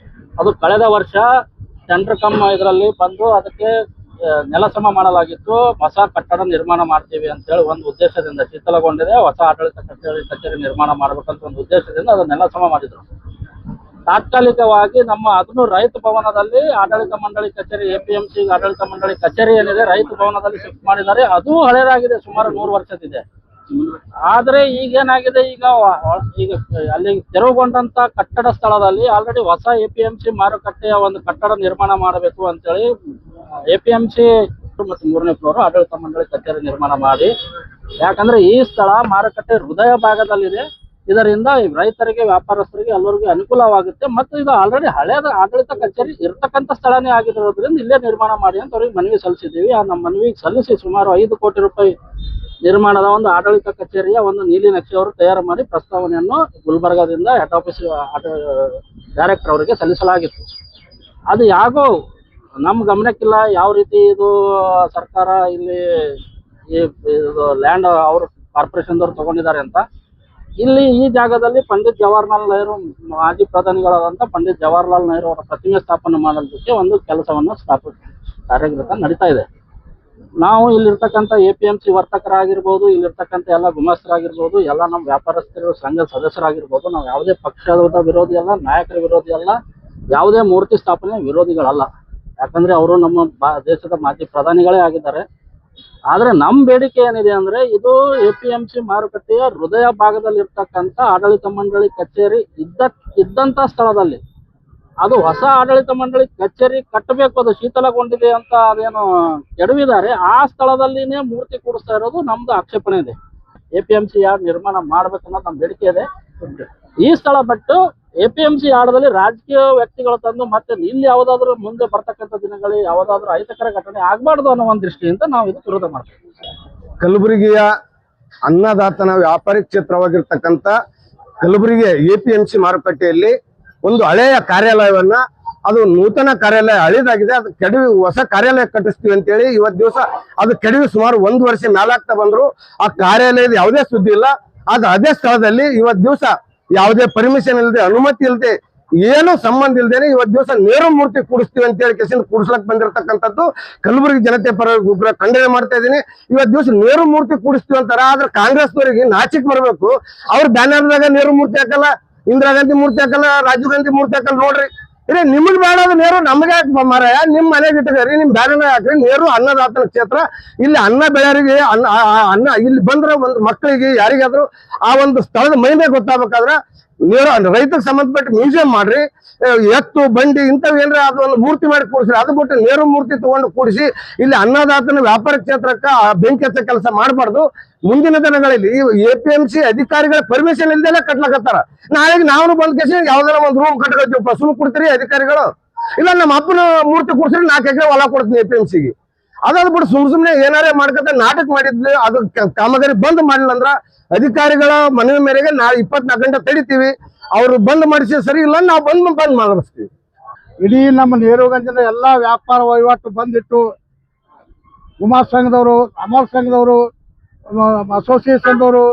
ಅದು ಕಳೆದ ವರ್ಷ ಟೆಂಡರ್ ಇದರಲ್ಲಿ ಬಂದು ಅದಕ್ಕೆ ನೆಲಸಮ ಮಾಡಲಾಗಿತ್ತು. ಹೊಸ ಕಟ್ಟಡ ನಿರ್ಮಾಣ ಮಾಡ್ತೀವಿ ಅಂತೇಳಿ ಒಂದು ಉದ್ದೇಶದಿಂದ ಶೀತಲಗೊಂಡಿದೆ. ಹೊಸ ಆಡಳಿತ ಕಚೇರಿ ನಿರ್ಮಾಣ ಮಾಡಬೇಕಂತ ಒಂದು ಉದ್ದೇಶದಿಂದ ಅದು ನೆಲಸಮ ಮಾಡಿದ್ರು. ತಾತ್ಕಾಲಿಕವಾಗಿ ನಮ್ಮ ಅದನ್ನು ರೈತ ಭವನದಲ್ಲಿ ಆಡಳಿತ ಮಂಡಳಿ ಕಚೇರಿ, ಎಪಿಎಂಸಿ ಆಡಳಿತ ಮಂಡಳಿ ಕಚೇರಿ ಏನಿದೆ ರೈತ ಭವನದಲ್ಲಿ ಶಿಫ್ಟ್ ಮಾಡಿದ್ದಾರೆ. ಅದು ಹಳೆಯದಾಗಿದೆ, ಸುಮಾರು 100 ವರ್ಷದಿದೆ. ಆದ್ರೆ ಈಗೇನಾಗಿದೆ, ಈಗ ಅಲ್ಲಿ ತೆರವುಗೊಂಡಂತ ಕಟ್ಟಡ ಸ್ಥಳದಲ್ಲಿ ಆಲ್ರೆಡಿ ಹೊಸ ಎಪಿಎಂಸಿ ಮಾರುಕಟ್ಟೆಯ ಒಂದು ಕಟ್ಟಡ ನಿರ್ಮಾಣ ಮಾಡಬೇಕು ಅಂತೇಳಿ ಎಪಿಎಂಸಿ ಮತ್ತು 3ನೇ ಫ್ಲೋರ್ ಆಡಳಿತ ಮಂಡಳಿ ಕಚೇರಿ ನಿರ್ಮಾಣ ಮಾಡಿ, ಯಾಕಂದ್ರೆ ಈ ಸ್ಥಳ ಮಾರುಕಟ್ಟೆ ಹೃದಯ ಭಾಗದಲ್ಲಿದೆ. ಇದರಿಂದ ರೈತರಿಗೆ, ವ್ಯಾಪಾರಸ್ಥರಿಗೆ ಎಲ್ಲರಿಗೂ ಅನುಕೂಲವಾಗುತ್ತೆ. ಮತ್ತು ಇದು ಆಲ್ರೆಡಿ ಹಳೆಯದ ಆಡಳಿತ ಕಚೇರಿ ಇರ್ತಕ್ಕಂಥ ಸ್ಥಳನೇ ಆಗಿರೋದ್ರಿಂದ ಇಲ್ಲೇ ನಿರ್ಮಾಣ ಮಾಡಿ ಅಂತ ಅವ್ರಿಗೆ ಮನವಿ ಸಲ್ಲಿಸಿದ್ದೀವಿ. ಆ ನಮ್ಮ ಮನವಿಗೆ ಸಲ್ಲಿಸಿ ಸುಮಾರು 5 ಕೋಟಿ ರೂಪಾಯಿ ನಿರ್ಮಾಣದ ಒಂದು ಆಡಳಿತ ಕಚೇರಿಯ ಒಂದು ನೀಲಿ ನಕ್ಷೆ ಅವರು ತಯಾರು ಮಾಡಿ ಪ್ರಸ್ತಾವನೆಯನ್ನು ಗುಲ್ಬರ್ಗಾದಿಂದ ಹೆಡ್ ಆಫೀಸ್ ಡೈರೆಕ್ಟರ್ ಅವರಿಗೆ ಸಲ್ಲಿಸಲಾಗಿತ್ತು. ಅದು ಯಾಕೋ ನಮ್ಮ ಗಮನಕ್ಕಿಲ್ಲ ಯಾವ ರೀತಿ ಇದು ಸರ್ಕಾರ ಇಲ್ಲಿ ಇದು ಲ್ಯಾಂಡ್ ಅವರು ಕಾರ್ಪೊರೇಷನ್ದವ್ರು ತಗೊಂಡಿದ್ದಾರೆ ಅಂತ. ಇಲ್ಲಿ ಈ ಜಾಗದಲ್ಲಿ ಪಂಡಿತ್ ಜವಾಹರ್ಲಾಲ್ ನೆಹರು ಮಾಜಿ ಪ್ರಧಾನಿಗಳಾದಂಥ ಪಂಡಿತ್ ಜವಾಹರ್ಲಾಲ್ ನೆಹರು ಅವರ ಪ್ರತಿಮೆ ಸ್ಥಾಪನೆ ಮಾಡೋದಕ್ಕೆ ಒಂದು ಕೆಲಸವನ್ನು ಕಾರ್ಯಗತ ನಡೀತಾ ಇದೆ. ನಾವು ಇಲ್ಲಿರ್ತಕ್ಕಂಥ ಎಪಿಎಂಸಿ ವರ್ತಕರಾಗಿರ್ಬೋದು, ಇಲ್ಲಿರ್ತಕ್ಕಂಥ ಎಲ್ಲ ಗುಮಾಸ್ತರಾಗಿರ್ಬೋದು, ಎಲ್ಲ ನಮ್ಮ ವ್ಯಾಪಾರಸ್ಥರು ಸಂಘದ ಸದಸ್ಯರಾಗಿರ್ಬೋದು, ನಾವು ಯಾವುದೇ ಪಕ್ಷದ ವಿರೋಧಿ ಅಲ್ಲ, ನಾಯಕರ ವಿರೋಧಿ ಅಲ್ಲ, ಯಾವುದೇ ಮೂರ್ತಿ ಸ್ಥಾಪನೆ ವಿರೋಧಿಗಳಲ್ಲ. ಯಾಕಂದ್ರೆ ಅವರು ನಮ್ಮ ದೇಶದ ಮಾಜಿ ಪ್ರಧಾನಿಗಳೇ ಆಗಿದ್ದಾರೆ. ಆದ್ರೆ ನಮ್ಮ ಬೇಡಿಕೆ ಏನಿದೆ ಅಂದ್ರೆ, ಇದು ಎಪಿಎಂಸಿ ಮಾರುಕಟ್ಟೆಯ ಹೃದಯ ಭಾಗದಲ್ಲಿ ಇರ್ತಕ್ಕಂಥ ಆಡಳಿತ ಮಂಡಳಿ ಕಚೇರಿ ಇದ್ದಂತ ಸ್ಥಳದಲ್ಲಿ ಅದು ಹೊಸ ಆಡಳಿತ ಮಂಡಳಿ ಕಚೇರಿ ಕಟ್ಟಬೇಕು, ಅದು ಶೀತಲಗೊಂಡಿದೆ ಅಂತ ಅದೇನು ಕೆಡವಿದ್ದಾರೆ, ಆ ಸ್ಥಳದಲ್ಲಿನೇ ಮೂರ್ತಿ ಕೂಡಿಸ್ತಾ ಇರೋದು ನಮ್ದು ಆಕ್ಷೇಪಣೆ ಇದೆ. ಎಪಿಎಂಸಿ ಯಾರ್ಡ್ ನಿರ್ಮಾಣ ಮಾಡ್ಬೇಕನ್ನೋದು ನಮ್ಮ ಬೇಡಿಕೆ ಇದೆ. ಈ ಸ್ಥಳ ಬಿಟ್ಟು ಎಪಿಎಂಸಿ ಯಾರ್ಡ್ದಲ್ಲಿ ರಾಜಕೀಯ ವ್ಯಕ್ತಿಗಳು ತಂದು ಮತ್ತೆ ಇಲ್ಲಿ ಯಾವುದಾದ್ರೂ ಮುಂದೆ ಬರ್ತಕ್ಕಂಥ ದಿನಗಳಲ್ಲಿ ಯಾವುದಾದ್ರೂ ಅಹಿತಕರ ಘಟನೆ ಆಗಬಾರ್ದು ಅನ್ನೋ ಒಂದು ದೃಷ್ಟಿಯಿಂದ ನಾವು ಇದು ವಿರೋಧ ಮಾಡ್ತೀವಿ. ಕಲಬುರಗಿಯ ಅನ್ನದಾತನ ವ್ಯಾಪಾರಿ ಕ್ಷೇತ್ರವಾಗಿರ್ತಕ್ಕಂಥ ಕಲಬುರಗಿ ಎಪಿಎಂಸಿ ಮಾರುಕಟ್ಟೆಯಲ್ಲಿ ಒಂದು ಹಳೆಯ ಕಾರ್ಯಾಲಯವನ್ನ, ಅದು ನೂತನ ಕಾರ್ಯಾಲಯ ಹಳೇದಾಗಿದೆ, ಅದು ಕೆಡವಿ ಹೊಸ ಕಾರ್ಯಾಲಯ ಕಟ್ಟಿಸ್ತೀವಿ ಅಂತೇಳಿ ಇವತ್ತು ದಿವಸ ಅದು ಕೆಡವಿ ಸುಮಾರು 1 ವರ್ಷ ಮೇಲಾಗ್ತಾ ಬಂದ್ರು ಆ ಕಾರ್ಯಾಲಯದ ಯಾವುದೇ ಸುದ್ದಿ ಇಲ್ಲ. ಅದು ಅದೇ ಸ್ಥಳದಲ್ಲಿ ಇವತ್ತು ದಿವಸ ಯಾವುದೇ ಪರ್ಮಿಷನ್ ಇಲ್ಲದೆ, ಅನುಮತಿ ಇಲ್ಲದೆ, ಏನು ಸಂಬಂಧ ಇಲ್ದೇನೆ ಇವತ್ತು ದಿವಸ ನೇರು ಮೂರ್ತಿ ಕೂಡಿಸ್ತೀವಿ ಅಂತ ಹೇಳಿ ಕೆಸಿಂದ ಕೂಡಿಸ್ಲಕ್ ಬಂದಿರತಕ್ಕಂಥದ್ದು ಕಲಬುರಗಿ ಜನತೆ ಪರ ಉಗ್ರ ಖಂಡನೆ ಮಾಡ್ತಾ ಇದ್ದೀನಿ. ಇವತ್ತು ದಿವಸ ನೇರು ಮೂರ್ತಿ ಕೂಡಿಸ್ತೀವಿ ಅಂತಾರ, ಆದ್ರೆ ಕಾಂಗ್ರೆಸ್ನವರಿಗೆ ನಾಚಿಕ್ ಬರ್ಬೇಕು. ಅವ್ರ ಬ್ಯಾನರ್ದಾಗ ನೇರು ಮೂರ್ತಿ ಹಾಕಲ್ಲ, ಇಂದಿರಾ ಗಾಂಧಿ ಮೂರ್ತಿ ಹಾಕಲ್ಲ, ರಾಜೀವ್ ಗಾಂಧಿ ಮೂರ್ತಿ ಹಾಕಲ್ಲ. ನೋಡ್ರಿ, ಇರೇ ನಿಮಗ್ ಬೇಡ ನೇರು ನಮಗೆ ಯಾಕೆ ಮಾರಾಯ? ನಿಮ್ ಮನೆಗೆ ಇಟ್ಟಗರಿ, ನಿಮ್ ಬ್ಯಾನರ್ ಹಾಕ್ರಿ. ನೇರು ಅನ್ನದಾತನ ಕ್ಷೇತ್ರ. ಇಲ್ಲಿ ಅನ್ನ ಬೆಳೆಯರಿಗೆ ಅನ್ನ ಇಲ್ಲಿ ಬಂದ್ರ ಒಂದು ಮಕ್ಕಳಿಗೆ ಯಾರಿಗಾದ್ರು ಆ ಒಂದು ಸ್ಥಳದ ಮಹಿಮೆ ಗೊತ್ತಾಗಬೇಕಾದ್ರೆ ನೇರು ರೈತರಿಗೆ ಸಂಬಂಧಪಟ್ಟ ಮ್ಯೂಸಿಯಂ ಮಾಡ್ರಿ. ಎತ್ತು ಬಂಡಿ ಇಂಥವ್ ಏನ್ರ ಅದೊಂದು ಮೂರ್ತಿ ಮಾಡಿ ಕೂಡಿಸ್ರಿ. ಅದು ಬಿಟ್ಟು ನೇರು ಮೂರ್ತಿ ತಗೊಂಡು ಕೂಡಿಸಿ ಇಲ್ಲಿ ಅನ್ನದಾತನ ವ್ಯಾಪಾರ ಕ್ಷೇತ್ರಕ್ಕ ಬೆಂಕಿ ಹಚ್ಚ ಕೆಲಸ ಮಾಡಬಾರ್ದು. ಮುಂದಿನ ದಿನಗಳಲ್ಲಿ APMC ಅಧಿಕಾರಿಗಳ ಪರ್ಮಿಷನ್ ಇಲ್ದೆಲ್ಲ ಕಟ್ಲಕತ್ತಾರ. ನಾಳೆಗೆ ನಾವು ಬಂದ್ ಕೇಸಿ ಯಾವ್ದಾರ ಒಂದು ರೂಮ್ ಕಟ್ಕೋತೀವಪ್ಪ, ಸುಮ್ ಕೊಡ್ತೀರಿ ಅಧಿಕಾರಿಗಳು? ಇಲ್ಲ ನಮ್ಮ ಅಪ್ಪನ ಮೂರ್ತಿ ಕೂಡಿಸ್ರಿ, 4 ಎಕರೆ ಹೊಲ ಕೊಡ್ತೀನಿ APMCಗೆ. ಅದಾದ್ ಬಿಟ್ಟು ಸುಮ್ನೆ ಏನಾರೇ ಮಾಡ್ಕೊತ ನಾಟಕ ಮಾಡಿದ್ವಿ. ಅದು ಕಾಮಗಾರಿ ಬಂದ್ ಮಾಡಿಲ್ಲ ಅಂದ್ರ ಅಧಿಕಾರಿಗಳ ಮನವಿ ಮೇರೆಗೆ ನಾಳೆ 24 ಗಂಟೆ ತಡಿತೀವಿ. ಅವ್ರು ಬಂದ್ ಮಾಡಿಸಿ ಸರಿ ಇಲ್ಲ, ನಾವು ಬಂದ್ ಮಾಡಿಸ್ತೀವಿ. ಇಡೀ ನಮ್ಮ ನೇರುಗಂಜಿನ ಎಲ್ಲಾ ವ್ಯಾಪಾರ ವಹಿವಾಟು ಬಂದಿಟ್ಟು ಉಮಾ ಸಂಘದವರು, ಅಮರ್ ಸಂಘದವರು, ಅಸೋಸಿಯೇಷನ್ದವರು,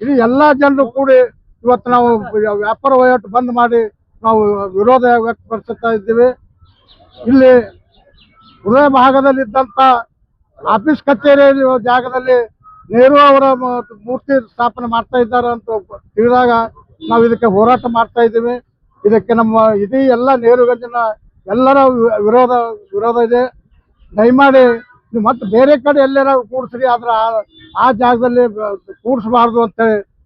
ಇಡೀ ಎಲ್ಲಾ ಜನರು ಕೂಡಿ ಇವತ್ತು ನಾವು ವ್ಯಾಪಾರ ವಹಿವಾಟು ಬಂದ್ ಮಾಡಿ ನಾವು ವಿರೋಧ ವ್ಯಕ್ತಪಡಿಸುತ್ತಾ ಇದ್ದೀವಿ. ಇಲ್ಲಿ ಹೃದಯ ಭಾಗದಲ್ಲಿದ್ದಂತ ಆಫೀಸ್ ಕಚೇರಿ ಜಾಗದಲ್ಲಿ ನೆಹರು ಅವರ ಮೂರ್ತಿ ಸ್ಥಾಪನೆ ಮಾಡ್ತಾ ಇದ್ದಾರೆ ಅಂತ ತಿಳಿದಾಗ ನಾವು ಇದಕ್ಕೆ ಹೋರಾಟ ಮಾಡ್ತಾ ಇದ್ದೀವಿ. ಇದಕ್ಕೆ ನಮ್ಮ ಇಡೀ ಎಲ್ಲ ನೇರುಗಂಜಿನ ಎಲ್ಲರ ವಿರೋಧ ಇದೆ. ದಯಮಾಡಿ ನೀವು ಮತ್ತೆ ಬೇರೆ ಕಡೆ ಎಲ್ಲಾರ ಕೂಡಿಸ್ರಿ, ಆದ್ರೆ ಆ ಜಾಗದಲ್ಲಿ ಕೂಡಿಸಬಾರ್ದು ಅಂತ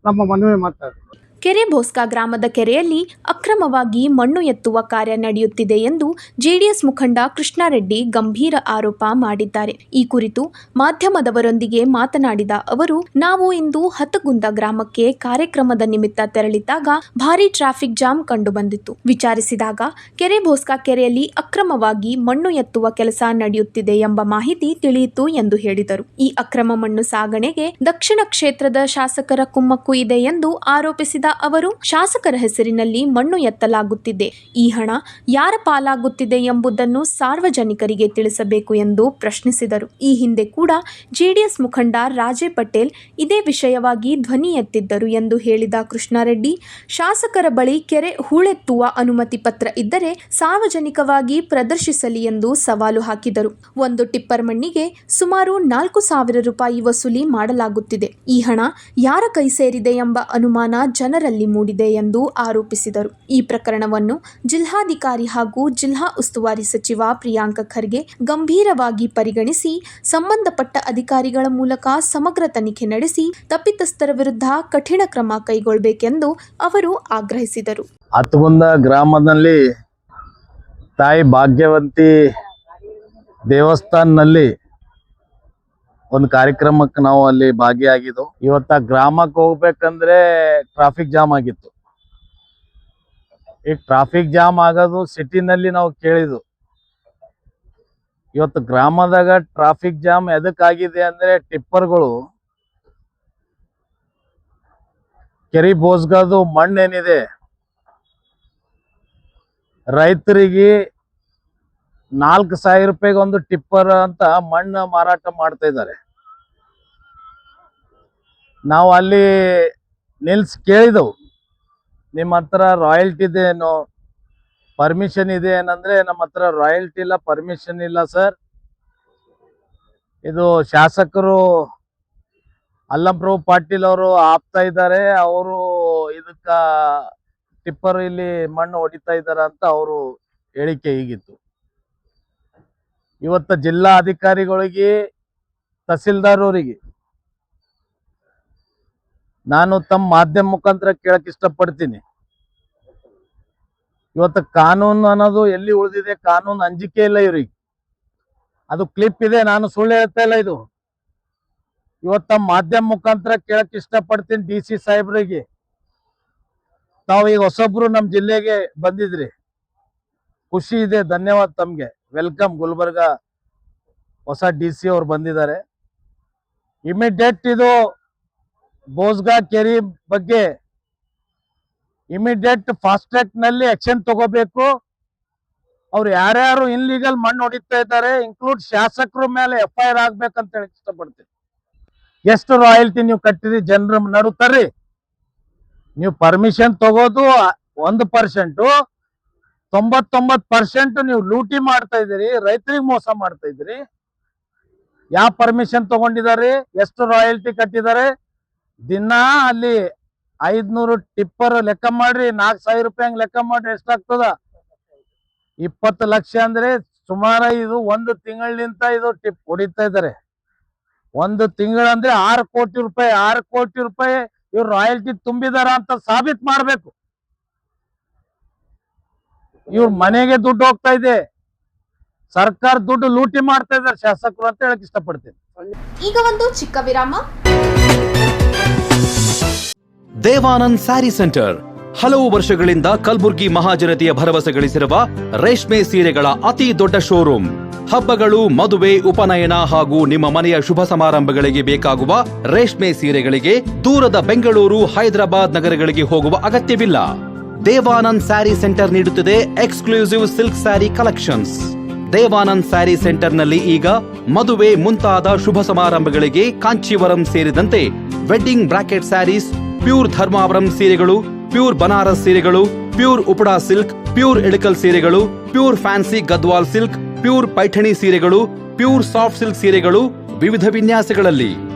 ನಮ್ಮ ಮನವಿ ಮಾಡ್ತಾ ಇದ್ದೀವಿ. ಕೆರೆ ಭೋಸ್ಕಾ ಗ್ರಾಮದ ಕೆರೆಯಲ್ಲಿ ಅಕ್ರಮವಾಗಿ ಮಣ್ಣು ಎತ್ತುವ ಕಾರ್ಯ ನಡೆಯುತ್ತಿದೆ ಎಂದು ಜೆಡಿಎಸ್ ಮುಖಂಡ ಕೃಷ್ಣಾರೆಡ್ಡಿ ಗಂಭೀರ ಆರೋಪ ಮಾಡಿದ್ದಾರೆ. ಈ ಕುರಿತು ಮಾಧ್ಯಮದವರೊಂದಿಗೆ ಮಾತನಾಡಿದ ಅವರು, ನಾವು ಇಂದು ಹತ್ತಗುಂದ ಗ್ರಾಮಕ್ಕೆ ಕಾರ್ಯಕ್ರಮದ ನಿಮಿತ್ತ ತೆರಳಿದ್ದಾಗ ಭಾರೀ ಟ್ರಾಫಿಕ್ ಜಾಮ್ ಕಂಡುಬಂದಿತ್ತು. ವಿಚಾರಿಸಿದಾಗ ಕೆರೆ ಭೋಸ್ಕಾ ಕೆರೆಯಲ್ಲಿ ಅಕ್ರಮವಾಗಿ ಮಣ್ಣು ಎತ್ತುವ ಕೆಲಸ ನಡೆಯುತ್ತಿದೆ ಎಂಬ ಮಾಹಿತಿ ತಿಳಿಯಿತು ಎಂದು ಹೇಳಿದರು. ಈ ಅಕ್ರಮ ಮಣ್ಣು ಸಾಗಣೆಗೆ ದಕ್ಷಿಣ ಕ್ಷೇತ್ರದ ಶಾಸಕರ ಕುಮ್ಮಕ್ಕು ಇದೆ ಎಂದು ಆರೋಪಿಸಿದ ಅವರು, ಶಾಸಕರ ಹೆಸರಿನಲ್ಲಿ ಮಣ್ಣು ಎತ್ತಲಾಗುತ್ತಿದೆ. ಈ ಹಣ ಯಾರ ಪಾಲಾಗುತ್ತಿದೆ ಎಂಬುದನ್ನು ಸಾರ್ವಜನಿಕರಿಗೆ ತಿಳಿಸಬೇಕು ಎಂದು ಪ್ರಶ್ನಿಸಿದರು. ಈ ಹಿಂದೆ ಕೂಡ ಜೆಡಿಎಸ್ ಮುಖಂಡ ರಾಜೇ ಪಟೇಲ್ ಇದೇ ವಿಷಯವಾಗಿ ಧ್ವನಿ ಎತ್ತಿದ್ದರು ಎಂದು ಹೇಳಿದ ಕೃಷ್ಣಾರೆಡ್ಡಿ, ಶಾಸಕರ ಬಳಿ ಕೆರೆ ಹೂಳೆತ್ತುವ ಅನುಮತಿ ಪತ್ರ ಇದ್ದರೆ ಸಾರ್ವಜನಿಕವಾಗಿ ಪ್ರದರ್ಶಿಸಲಿ ಎಂದು ಸವಾಲು ಹಾಕಿದರು. ಒಂದು ಟಿಪ್ಪರ್ ಮಣ್ಣಿಗೆ ಸುಮಾರು 4,000 ರೂಪಾಯಿ ವಸೂಲಿ ಮಾಡಲಾಗುತ್ತಿದೆ. ಈ ಹಣ ಯಾರ ಕೈ ಸೇರಿದೆ ಎಂಬ ಅನುಮಾನ ಜನರಲ್ಲಿ ಮೂಡಿದೆ ಎಂದು ಆರೋಪಿಸಿದರು. ಈ ಪ್ರಕರಣವನ್ನು ಜಿಲ್ಲಾಧಿಕಾರಿ ಹಾಗೂ ಜಿಲ್ಲಾ ಉಸ್ತುವಾರಿ ಸಚಿವ ಪ್ರಿಯಾಂಕ ಖರ್ಗೆ ಗಂಭೀರವಾಗಿ ಪರಿಗಣಿಸಿ ಸಂಬಂಧಪಟ್ಟ ಅಧಿಕಾರಿಗಳ ಮೂಲಕ ಸಮಗ್ರ ತನಿಖೆ ನಡೆಸಿ ತಪ್ಪಿತಸ್ಥರ ವಿರುದ್ಧ ಕಠಿಣ ಕ್ರಮ ಕೈಗೊಳ್ಳಬೇಕೆಂದು ಅವರು ಆಗ್ರಹಿಸಿದರು. ಹತ್ತಗುಂದ ಗ್ರಾಮದಲ್ಲಿ ತಾಯಿ ಭಾಗ್ಯವಂತಿ ದೇವಸ್ಥಾನದಲ್ಲಿ ಒಂದು ಕಾರ್ಯಕ್ರಮಕ್ಕೆ ನಾವು ಅಲ್ಲಿ ಭಾಗಿಯಾಗಿದ್ದು. ಇವತ್ತ ಗ್ರಾಮಕ್ಕೆ ಹೋಗ್ಬೇಕಂದ್ರೆ ಟ್ರಾಫಿಕ್ ಜಾಮ್ ಆಗಿತ್ತು. ಈ ಟ್ರಾಫಿಕ್ ಜಾಮ್ ಆಗೋದು ಸಿಟಿನಲ್ಲಿ ನಾವು ಕೇಳಿದ್ವು. ಇವತ್ತು ಗ್ರಾಮದಾಗ ಟ್ರಾಫಿಕ್ ಜಾಮ್ ಎದಕ್ಕಾಗಿದೆ ಅಂದ್ರೆ ಟಿಪ್ಪರ್ಗಳು ಕೆರೆ ಬೋಸ್ಗಾದು ಮಣ್ಣೇನಿದೆ ರೈತರಿಗೆ 4,000 ರೂಪಾಯಿಗೆ ಒಂದು ಟಿಪ್ಪರ್ ಅಂತ ಮಣ್ಣು ಮಾರಾಟ ಮಾಡ್ತಾ ಇದ್ದಾರೆ. ನಾವು ಅಲ್ಲಿ ನಿಲ್ಸಿ ಕೇಳಿದೆವು, ನಿಮ್ಮ ಹತ್ರ ರಾಯಲ್ಟಿ ಇದೆ ಏನೋ, ಪರ್ಮಿಷನ್ ಇದೆ ಏನಂದ್ರೆ ನಮ್ಮ ಹತ್ರ ರಾಯಲ್ಟಿ ಇಲ್ಲ, ಪರ್ಮಿಷನ್ ಇಲ್ಲ ಸರ್, ಇದು ಶಾಸಕರು ಅಲ್ಲಂಪ್ರಭು ಪಾಟೀಲ್ ಅವರು ಆಪ್ತಾ ಇದ್ದಾರೆ, ಅವರು ಇದಕ್ಕ ಟಿಪ್ಪರ್ ಇಲ್ಲಿ ಮಣ್ಣು ಹೊಡಿತಾ ಇದ್ದಾರೆ ಅಂತ ಅವರು ಹೇಳಿಕೆ ಹೀಗಿತ್ತು. ಇವತ್ತು ಜಿಲ್ಲಾ ಅಧಿಕಾರಿಗಳಿಗೆ, ತಹಸೀಲ್ದಾರ್ ಅವರಿಗೆ ನಾನು ತಮ್ಮ ಮಾಧ್ಯಮ ಮುಖಾಂತರ ಕೇಳಕ್ ಇಷ್ಟಪಡ್ತೀನಿ. ಇವತ್ತು ಕಾನೂನು ಅನ್ನೋದು ಎಲ್ಲಿ ಉಳಿದಿದೆ? ಕಾನೂನು ಅಂಜಿಕೆ ಇಲ್ಲ ಇವ್ರಿಗೆ. ಅದು ಕ್ಲಿಪ್ ಇದೆ, ನಾನು ಸುಳ್ಳು ಹೇಳ್ತಾ ಇಲ್ಲ. ಇದು ಇವತ್ತು ತಮ್ಮ ಮಾಧ್ಯಮ ಮುಖಾಂತರ ಕೇಳಕ್ ಇಷ್ಟಪಡ್ತೀನಿ DC ಸಾಹೇಬ್ರಿಗೆ. ತಾವು ಈಗ ಹೊಸೊಬ್ರು ನಮ್ಮ ಜಿಲ್ಲೆಗೆ ಬಂದಿದ್ರಿ, ಖುಷಿ ಇದೆ, ಧನ್ಯವಾದ ತಮ್ಗೆ. ವೆಲ್ಕಮ್. ಗುಲ್ಬರ್ಗ ಹೊಸ DC ಅವ್ರು ಬಂದಿದ್ದಾರೆ. ಇಮಿಡಿಯೇಟ್ ಇದು ಬೋಸ್ಗಾ ಕೆರೆ ಬಗ್ಗೆ ಇಮಿಡಿಯೇಟ್ ಫಾಸ್ಟ್ ಟ್ರ್ಯಾಕ್ ನಲ್ಲಿ ಆಕ್ಷನ್ ತಗೋಬೇಕು. ಅವ್ರು ಯಾರ್ಯಾರು ಇನ್ಲೀಗಲ್ ಮಣ್ಣು ಹೊಡಿತಾ ಇದ್ದಾರೆ ಇನ್ಕ್ಲೂಡ್ ಶಾಸಕರ ಮೇಲೆ FIR ಆಗ್ಬೇಕಂತ ಹೇಳಿ ಇಷ್ಟಪಡ್ತೀನಿ. ಎಷ್ಟು ರಾಯಲ್ಟಿ ನೀವು ಕಟ್ಟಿರಿ ಜನರ ನಡು ತರ್ರಿ, ನೀವು ಪರ್ಮಿಷನ್ ತಗೋದು 1%, 99% ನೀವು ಲೂಟಿ ಮಾಡ್ತಾ ಇದ್ದೀರಿ, ರೈತರಿಗೆ ಮೋಸ ಮಾಡ್ತಾ ಇದ್ದೀರಿ. ಯಾವ ಪರ್ಮಿಷನ್ ತಗೊಂಡಿದ್ದಾರೆ, ಎಷ್ಟು ರಾಯಲ್ಟಿ ಕಟ್ಟಿದ್ದಾರೆ? ದಿನ ಅಲ್ಲಿ 500 ಟಿಪ್ಪರ್ ಲೆಕ್ಕ ಮಾಡ್ರಿ, 4,000 ರೂಪಾಯಿ ಲೆಕ್ಕ ಮಾಡ್ರಿ, ಎಷ್ಟಾಗ್ತದ? 20 ಲಕ್ಷ ಅಂದ್ರೆ ಸುಮಾರು ಇದು 1 ತಿಂಗಳಿಂದ ಇದು ಟಿಪ್ ಹೊಡಿತಾ ಇದ್ದಾರೆ. 1 ತಿಂಗಳಂದ್ರೆ 6 ಕೋಟಿ ರೂಪಾಯಿ, 6 ಕೋಟಿ ರೂಪಾಯಿ ಇವ್ರು ರಾಯಲ್ಟಿ ತುಂಬಿದಾರ ಅಂತ ಸಾಬೀತ್ ಮಾಡ್ಬೇಕು. ಇವ್ರ ಮನೆಗೆ ದುಡ್ಡು ಹೋಗ್ತಾ ಇದೆ, ಸರ್ಕಾರ ದುಡ್ಡು ಲೂಟಿ ಮಾಡ್ತಾ ಇದ್ದಾರೆ ಶಾಸಕರು ಅಂತ ಹೇಳಕ್ ಇಷ್ಟಪಡ್ತೀನಿ. ಈಗ ಒಂದು ಚಿಕ್ಕ ವಿರಾಮ. ದೇವಾನಂದ್ ಸ್ಯಾರಿ ಸೆಂಟರ್ ಹಲವು ವರ್ಷಗಳಿಂದ ಕಲಬುರ್ಗಿ ಮಹಾಜನತೆಯ ಭರವಸೆ ಗಳಿಸಿರುವ ರೇಷ್ಮೆ ಸೀರೆಗಳ ಅತಿ ದೊಡ್ಡ ಶೋರೂಮ್. ಹಬ್ಬಗಳು, ಮದುವೆ, ಉಪನಯನ ಹಾಗೂ ನಿಮ್ಮ ಮನೆಯ ಶುಭ ಸಮಾರಂಭಗಳಿಗೆ ಬೇಕಾಗುವ ರೇಷ್ಮೆ ಸೀರೆಗಳಿಗೆ ದೂರದ ಬೆಂಗಳೂರು, ಹೈದರಾಬಾದ್ ನಗರಗಳಿಗೆ ಹೋಗುವ ಅಗತ್ಯವಿಲ್ಲ. ದೇವಾನಂದ್ ಸ್ಯಾರಿ ಸೆಂಟರ್ ನೀಡುತ್ತಿದೆ exclusive silk sari collections. Devanand sari ಸೆಂಟರ್ನಲ್ಲಿ ಈಗ ಮದುವೆ ಮುಂತಾದ ಶುಭ ಸಮಾರಂಭಗಳಿಗೆ ಕಾಂಚೀವರಂ ಸೇರಿದಂತೆ wedding brocade saris, pure Dharmavaram ಸೀರೆಗಳು, ಪ್ಯೂರ್ ಬನಾರಸ್ ಸೀರೆಗಳು, pure Uppada silk, pure Ilkal ಸೀರೆಗಳು, pure fancy Gadwal silk, pure Paithani ಸೀರೆಗಳು, ಪ್ಯೂರ್ ಸಾಫ್ಟ್ ಸಿಲ್ಕ್ ಸೀರೆಗಳು ವಿವಿಧ ವಿನ್ಯಾಸಗಳಲ್ಲಿ.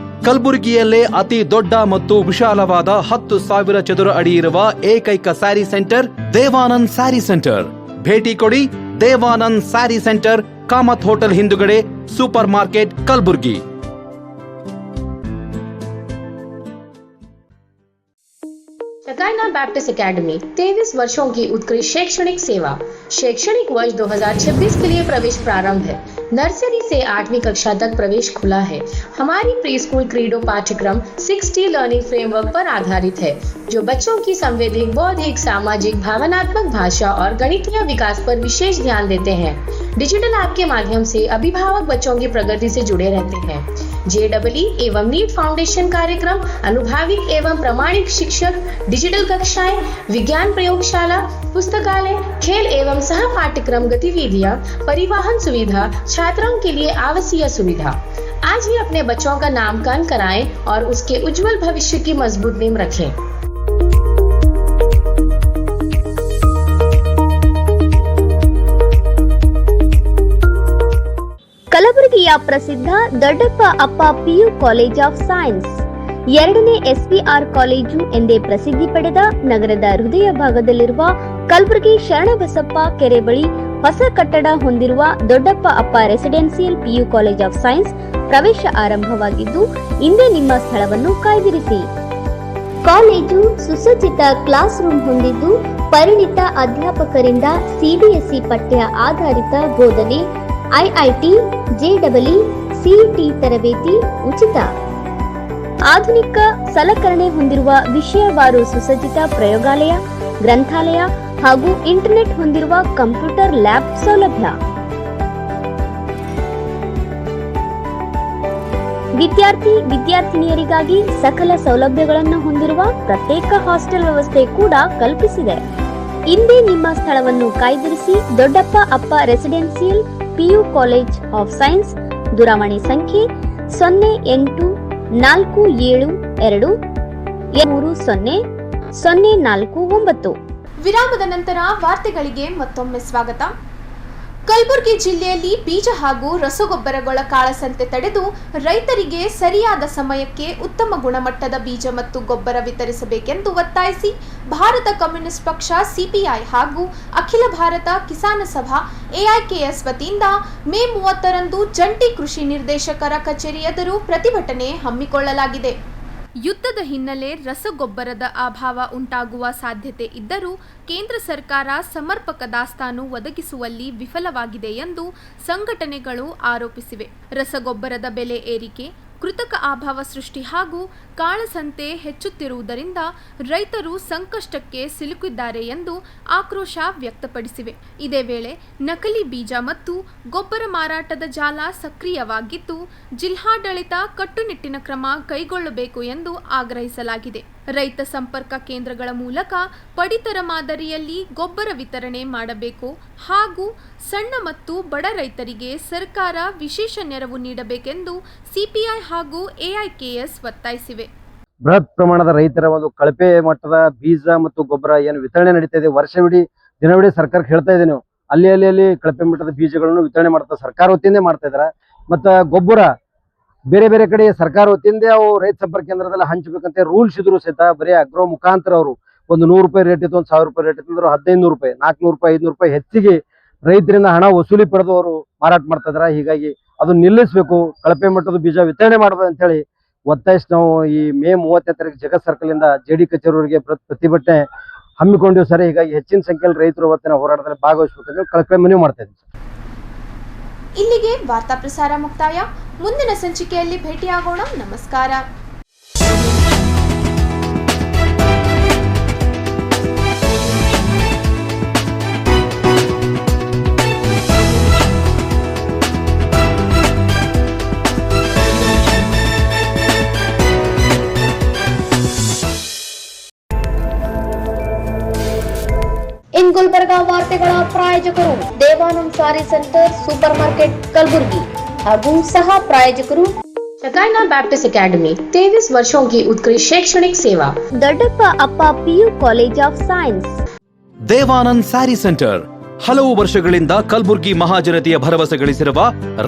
ಕಲಬುರಗಿಯಲ್ಲೇ ಅತಿ ದೊಡ್ಡ ಮತ್ತು ವಿಶಾಲವಾದ 10,000 ಚದುರ ಅಡಿ ಇರುವ ಏಕೈಕ ಸ್ಯಾರಿ ಸೆಂಟರ್ ದೇವಾನಂದ್ ಸ್ಯಾರಿ ಸೆಂಟರ್. ಭೇಟಿ ಕೊಡಿ. ದೇವಾನಂದ್ ಸ್ಯಾರಿ ಸೆಂಟರ್, ಕಾಮತ್ ಹೋಟೆಲ್ ಹಿಂದುಗಡೆ, super market, Kalaburagi. Sakina Baptist academy 23 वर्षों की उत्कृष्ट शैक्षणिक सेवा। शैक्षणिक वर्ष 2026 के लिए प्रवेश प्रारंभ है। नर्सरी से 8वीं कक्षा तक प्रवेश खुला है। हमारी प्री स्कूल क्रीडो पाठ्यक्रम 6T लर्निंग फ्रेमवर्क पर आधारित है, जो बच्चों की संवैधिक, बौद्धिक, सामाजिक, भावनात्मक, भाषा और गणितीय विकास पर विशेष ध्यान देते हैं। डिजिटल ऐप के माध्यम से अभिभावक बच्चों की प्रगति से जुड़े रहते हैं। JEE एवं नीट फाउंडेशन कार्यक्रम, अनुभवी एवं प्रमाणिक शिक्षक, डिजिटल कक्षाएं, विज्ञान प्रयोगशाला, पुस्तकालय, खेल एवं सह पाठ्यक्रम गतिविधियां, परिवहन सुविधा, छात्रों के लिए आवासीय सुविधा। आज ही अपने बच्चों का नामकरण कराएं और उसके उज्जवल भविष्य की मजबूत नींव रखें। ಕಲಬುರಗಿಯ ಪ್ರಸಿದ್ಧ ದೊಡ್ಡಪ್ಪ ಅಪ್ಪ PU ಕಾಲೇಜ್ ಆಫ್ ಸೈನ್ಸ್, 2ನೇ SPR ಕಾಲೇಜು ಎಂದೇ ಪ್ರಸಿದ್ಧಿ ಪಡೆದ ನಗರದ ಹೃದಯ ಭಾಗದಲ್ಲಿರುವ ಕಲಬುರಗಿ ಶರಣಬಸಪ್ಪ ಕೆರೆ ಬಳಿ ಹೊಸ ಕಟ್ಟಡ ಹೊಂದಿರುವ ದೊಡ್ಡಪ್ಪ ಅಪ್ಪ residential PU college of science ಪ್ರವೇಶ ಆರಂಭವಾಗಿದ್ದು, ಇಂದೇ ನಿಮ್ಮ ಸ್ಥಳವನ್ನು ಕಾಯ್ದಿರಿಸಿ. ಕಾಲೇಜು ಸುಸಜ್ಜಿತ ಕ್ಲಾಸ್ ರೂಮ್ ಹೊಂದಿದ್ದು, ಪರಿಣಿತ ಅಧ್ಯಾಪಕರಿಂದ CBSE ಪಠ್ಯ ಆಧಾರಿತ ಬೋಧನೆ, IIT, JEE, CET ತರಬೇತಿ ಉಚಿತ. ಆಧುನಿಕ ಸಲಕರಣೆ ಹೊಂದಿರುವ ವಿಷಯವಾರು ಸುಸಜ್ಜಿತ ಪ್ರಯೋಗಾಲಯ, ಗ್ರಂಥಾಲಯ ಹಾಗೂ ಇಂಟರ್ನೆಟ್ ಹೊಂದಿರುವ ಕಂಪ್ಯೂಟರ್ ಲ್ಯಾಬ್ ಸೌಲಭ್ಯ. ವಿದ್ಯಾರ್ಥಿನಿಯರಿಗಾಗಿ ಸಕಲ ಸೌಲಭ್ಯಗಳನ್ನು ಹೊಂದಿರುವ ಪ್ರತ್ಯೇಕ ಹಾಸ್ಟೆಲ್ ವ್ಯವಸ್ಥೆ ಕೂಡ ಕಲ್ಪಿಸಿದೆ. ಇಂದೇ ನಿಮ್ಮ ಸ್ಥಳವನ್ನು ಕಾಯ್ದಿರಿಸಿ. ದೊಡ್ಡಪ್ಪ ಅಪ್ಪ residential PU college of science. ದೂರವಾಣಿ ಸಂಖ್ಯೆ 0847230049. ವಿರಾಮದ ನಂತರ ವಾರ್ತೆಗಳಿಗೆ ಮತ್ತೊಮ್ಮೆ ಸ್ವಾಗತ. ಕಲಬುರಗಿ ಜಿಲ್ಲೆಯಲ್ಲಿ ಬೀಜ ಹಾಗೂ ರಸಗೊಬ್ಬರಗಳ ಕಾಳಸಂತೆ ತಡೆದು ರೈತರಿಗೆ ಸರಿಯಾದ ಸಮಯಕ್ಕೆ ಉತ್ತಮ ಗುಣಮಟ್ಟದ ಬೀಜ ಮತ್ತು ಗೊಬ್ಬರ ವಿತರಿಸಬೇಕೆಂದು ಒತ್ತಾಯಿಸಿ ಭಾರತ ಕಮ್ಯುನಿಸ್ಟ್ ಪಕ್ಷ CPI ಹಾಗೂ ಅಖಿಲ ಭಾರತ ಕಿಸಾನ ಸಭಾ AIKS ವತಿಯಿಂದ ಮೇ 30ರಂದು ಜಂಟಿ ಕೃಷಿ ನಿರ್ದೇಶಕರ ಕಚೇರಿ ಎದುರು ಪ್ರತಿಭಟನೆ ಹಮ್ಮಿಕೊಳ್ಳಲಾಗಿದೆ. ಯುದ್ಧದ ಹಿನ್ನೆಲೆ ರಸಗೊಬ್ಬರದ ಅಭಾವ ಉಂಟಾಗುವ ಸಾಧ್ಯತೆ ಇದ್ದರೂ ಕೇಂದ್ರ ಸರ್ಕಾರ ಸಮರ್ಪಕ ದಾಸ್ತಾನು ಒದಗಿಸುವಲ್ಲಿ ವಿಫಲವಾಗಿದೆ ಎಂದು ಸಂಘಟನೆಗಳು ಆರೋಪಿಸಿವೆ. ರಸಗೊಬ್ಬರದ ಬೆಲೆ ಏರಿಕೆ, ಕೃತಕ ಅಭಾವ ಸೃಷ್ಟಿ ಹಾಗೂ ಕಾಳಸಂತೆ ಹೆಚ್ಚುತ್ತಿರುವುದರಿಂದ ರೈತರು ಸಂಕಷ್ಟಕ್ಕೆ ಸಿಲುಕಿದ್ದಾರೆ ಎಂದು ಆಕ್ರೋಶ ವ್ಯಕ್ತಪಡಿಸಿವೆ. ಇದೇ ವೇಳೆ ನಕಲಿ ಬೀಜ ಮತ್ತು ಗೊಬ್ಬರ ಮಾರಾಟದ ಜಾಲ ಸಕ್ರಿಯವಾಗಿದ್ದು, ಜಿಲ್ಲಾಡಳಿತ ಕಟ್ಟುನಿಟ್ಟಿನ ಕ್ರಮ ಕೈಗೊಳ್ಳಬೇಕು ಎಂದು ಆಗ್ರಹಿಸಲಾಗಿದೆ. ರೈತ ಸಂಪರ್ಕ ಕೇಂದ್ರಗಳ ಮೂಲಕ ಪಡಿತರ ಮಾದರಿಯಲ್ಲಿ ಗೊಬ್ಬರ ವಿತರಣೆ ಮಾಡಬೇಕು ಹಾಗೂ ಸಣ್ಣ ಮತ್ತು ಬಡ ರೈತರಿಗೆ ಸರ್ಕಾರ ವಿಶೇಷ ನೆರವು ನೀಡಬೇಕೆಂದು CPI ಹಾಗೂ AIKS ಒತ್ತಾಯಿಸಿವೆ. ಬೃಹತ್ ಪ್ರಮಾಣದ ರೈತರ ಒಂದು ಕಳಪೆ ಮಟ್ಟದ ಬೀಜ ಮತ್ತು ಗೊಬ್ಬರ ಏನು ವಿತರಣೆ ನಡೀತಾ ಇದೆ. ವರ್ಷವಿಡೀ ದಿನವಿಡೀ ಸರ್ಕಾರಕ್ಕೆ ಹೇಳ್ತಾ ಇದೆ, ನೀವು ಅಲ್ಲಿ ಕಳಪೆ ಮಟ್ಟದ ಬೀಜಗಳನ್ನು ವಿತರಣೆ ಮಾಡ್ತಾ ಸರ್ಕಾರ ವತಿಯಿಂದ ಮಾಡ್ತಾ ಇದಾರೆ. ಮತ್ತ ಗೊಬ್ಬರ ಬೇರೆ ಬೇರೆ ಕಡೆ ಸರ್ಕಾರ ವತಿಯಿಂದ ಅವು ರೈತ ಸಂಪರ್ಕ ಕೇಂದ್ರದಲ್ಲಿ ಹಂಚಬೇಕಂತ ರೂಲ್ಸ್ ಇದ್ರು ಸಹಿತ ಬರೀ ಅಗ್ರೋ ಮುಖಾಂತರ ಅವರು ಒಂದು 100 ರೂಪಾಯಿ ರೇಟ್ ಇತ್ತು, ಒಂದು 1000 ರೂಪಾಯಿ ರೇಟ್ ಇತ್ತು, 1500 ರೂಪಾಯಿ 400 ರೂಪಾಯಿ 500 ರೂಪಾಯಿ ಹೆಚ್ಚಿಗೆ ರೈತರಿಂದ ಹಣ ವಸೂಲಿ ಪಡೆದು ಅವರು ಮಾರಾಟ ಮಾಡ್ತಾ ಇದಾರೆ. ಹೀಗಾಗಿ ಅದು ನಿಲ್ಲಿಸಬೇಕು, ಕಳಪೆ ಮಟ್ಟದ ಬೀಜ ವಿತರಣೆ ಮಾಡಬೇಕು ಅಂತ ಹೇಳಿ ಒತ್ತಾಯಿಸಿ ನಾವು ಈ ಮೇ 30ನೇ ತಾರೀಕು ಜಗತ್ ಸರ್ಕಲ್ ಇಂದ ಜೆಡಿ ಕಚೇರಿವರೆಗೆ ಪ್ರತಿಭಟನೆ ಹಮ್ಮಿಕೊಂಡಿವಿ ಸರ್. ಹೀಗಾಗಿ ಹೆಚ್ಚಿನ ಸಂಖ್ಯೆಯಲ್ಲಿ ರೈತರು ಇವತ್ತಿನ ಹೋರಾಟದಲ್ಲಿ ಭಾಗವಹಿಸಬೇಕಂತ ಕಳಕಳಿ ಮನವಿ ಮಾಡ್ತಾ ಇದ್ದೀವಿ. ಇಲ್ಲಿಗೆ ವಾರ್ತಾ ಪ್ರಸಾರ ಮುಕ್ತಾಯ. ಮುಂದಿನ ಸಂಚಿಕೆಯಲ್ಲಿ ಭೇಟಿಯಾಗೋಣ. ನಮಸ್ಕಾರ. ಇನ್ ಗುಲ್ಬರ್ಗಾ ವಾರ್ತೆಗಳ ಪ್ರಾಯೋಜಕರು ದೇವಾನಂದ್ ಸಾರಿ ಸೆಂಟರ್, ಸೂಪರ್ ಮಾರ್ಕೆಟ್ ಕಲಬುರ್ಗಿ ಹಾಗೂ ಸಹ ಪ್ರಾಯೋಜಕರು शकाइना बैप्टिस्ट एकेडमी 23 वर्षों की उत्कृष्ट शैक्षणिक सेवा, ದೊಡ್ಡಪ್ಪ ಅಪ್ಪ PU college of science. Devanand sari centre ಹಲವು ವರ್ಷಗಳಿಂದ ಕಲಬುರ್ಗಿ ಮಹಾಜನತೆಯ ಭರವಸೆ ಗಳಿಸಿರುವ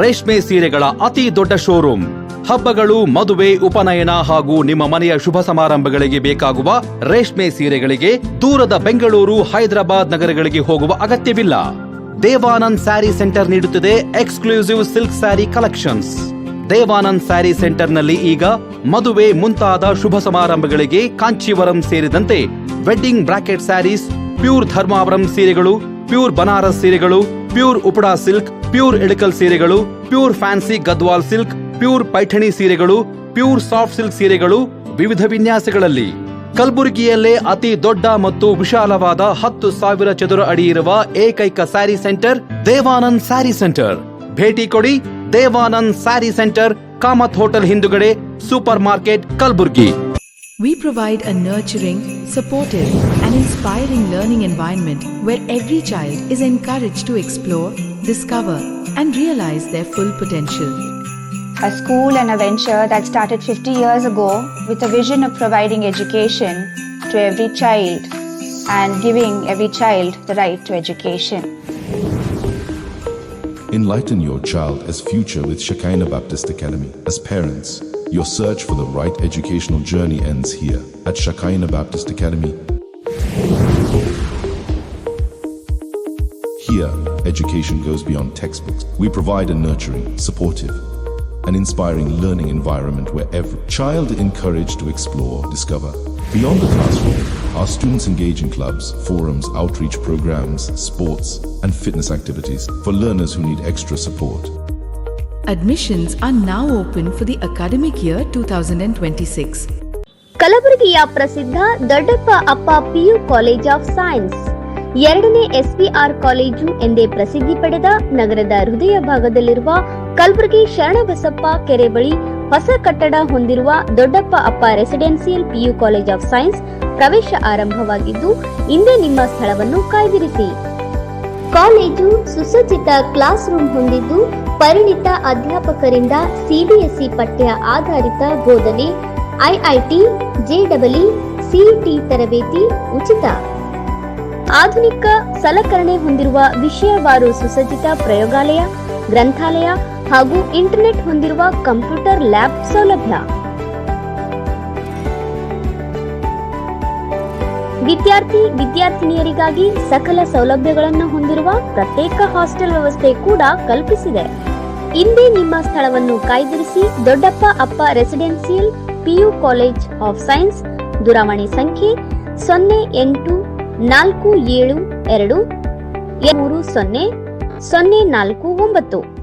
ರೇಷ್ಮೆ ಸೀರೆಗಳ ಅತಿ ದೊಡ್ಡ ಶೋರೂಮ್. ಹಬ್ಬಗಳು, ಮದುವೆ, ಉಪನಯನ ಹಾಗೂ ನಿಮ್ಮ ಮನೆಯ ಶುಭ ಸಮಾರಂಭಗಳಿಗೆ ಬೇಕಾಗುವ ರೇಷ್ಮೆ ಸೀರೆಗಳಿಗೆ ದೂರದ ಬೆಂಗಳೂರು, ಹೈದರಾಬಾದ್ ನಗರಗಳಿಗೆ ಹೋಗುವ ಅಗತ್ಯವಿಲ್ಲ. ದೇವಾನಂದ್ ಸ್ಯಾರಿ ಸೆಂಟರ್ ನೀಡುತ್ತಿದೆ exclusive silk sari collections. Devanand sari ಸೆಂಟರ್ನಲ್ಲಿ ಈಗ ಮದುವೆ ಮುಂತಾದ ಶುಭ ಸಮಾರಂಭಗಳಿಗೆ ಕಾಂಚೀವರಂ ಸೇರಿದಂತೆ wedding brocade saris, pure Dharmavaram ಸೀರೆಗಳು, ಪ್ಯೂರ್ ಬನಾರಸ್ ಸೀರೆಗಳು, pure Uppada silk, pure Ilkal ಸೀರೆಗಳು, pure fancy Gadwal silk, pure Paithani ಸೀರೆಗಳು, ಪ್ಯೂರ್ ಸಾಫ್ಟ್ ಸಿಲ್ಕ್ ಸೀರೆಗಳು ವಿವಿಧ ವಿನ್ಯಾಸಗಳಲ್ಲಿ. ಕಲಬುರಗಿಯಲ್ಲೇ ಅತಿ ದೊಡ್ಡ ಮತ್ತು ವಿಶಾಲವಾದ 10,000 ಚದುರ ಅಡಿ ಇರುವ ಏಕೈಕ ಸ್ಯಾರಿ ಸೆಂಟರ್ ದೇವಾನಂದ್ ಸ್ಯಾರಿ ಸೆಂಟರ್. ಭೇಟಿ ಕೊಡಿ. ದೇವಾನಂದ್ ಸ್ಯಾರಿ ಸೆಂಟರ್, ಕಾಮತ್ ಹೋಟೆಲ್ ಹಿಂದುಗಡೆ, super market, Kalaburagi. We provide a nurturing, supportive, and inspiring learning environment where every child is encouraged to explore, discover, and realize their full potential. A school and a venture that started 50 years ago with a vision of providing education to every child and giving every child the right to education. Enlighten your child as future with Shekinah Baptist Academy. As parents, your search for the right educational journey ends here at Shekinah Baptist Academy. Here, education goes beyond textbooks. We provide a nurturing, supportive, and inspiring learning environment where every child is encouraged to explore, discover. Beyond the classroom, our students engage in clubs, forums, outreach programs, sports, and fitness activities for learners who need extra support. Admissions are now open for the academic year 2026. ಕಲಬುರಗಿಯ ಪ್ರಸಿದ್ಧ ದೊಡ್ಡಪ್ಪ ಅಪ್ಪ PU college of science, 2ನೇ SPR college ಎಂದೇ ಪ್ರಸಿದ್ಧಿ ಪಡೆದ ನಗರದ ಹೃದಯ ಭಾಗದಲ್ಲಿರುವ ಕಲಬುರಗಿ ಶರಣಬಸಪ್ಪ ಕೆರೆ ಬಳಿ ಹೊಸ ಕಟ್ಟಡ ಹೊಂದಿರುವ ದೊಡ್ಡಪ್ಪ ಅಪ್ಪ residential PU college of science ಪ್ರವೇಶ ಆರಂಭವಾಗಿದ್ದು, ಇಂದೇ ನಿಮ್ಮ ಸ್ಥಳವನ್ನು ಕಾಯ್ದಿರಿಸಿ. ಕಾಲೇಜು ಸುಸಜ್ಜಿತ ಕ್ಲಾಸ್ ರೂಮ್ ಹೊಂದಿದ್ದು, ಪರಿಣಿತ ಅಧ್ಯಾಪಕರಿಂದ CBSE ಪಠ್ಯ ಆಧಾರಿತ ಬೋಧನೆ, IIT, JEE, CET ತರಬೇತಿ ಉಚಿತ. ಆಧುನಿಕ ಸಲಕರಣೆ ಹೊಂದಿರುವ ವಿಷಯವಾರು ಸುಸಜ್ಜಿತ ಪ್ರಯೋಗಾಲಯ, ಗ್ರಂಥಾಲಯ ಹಾಗೂ ಇಂಟರ್ನೆಟ್ ಹೊಂದಿರುವ ಕಂಪ್ಯೂಟರ್ ಲ್ಯಾಬ್ ಸೌಲಭ್ಯ. ವಿದ್ಯಾರ್ಥಿನಿಯರಿಗಾಗಿ ಸಕಲ ಸೌಲಭ್ಯಗಳನ್ನು ಹೊಂದಿರುವ ಪ್ರತ್ಯೇಕ ಹಾಸ್ಟೆಲ್ ವ್ಯವಸ್ಥೆ ಕೂಡ ಕಲ್ಪಿಸಿದೆ. ಇಂದೇ ನಿಮ್ಮ ಸ್ಥಳವನ್ನು ಕಾಯ್ದಿರಿಸಿ. ದೊಡ್ಡಪ್ಪ ಅಪ್ಪ residential PU college of science. ದೂರವಾಣಿ ಸಂಖ್ಯೆ 0847230049.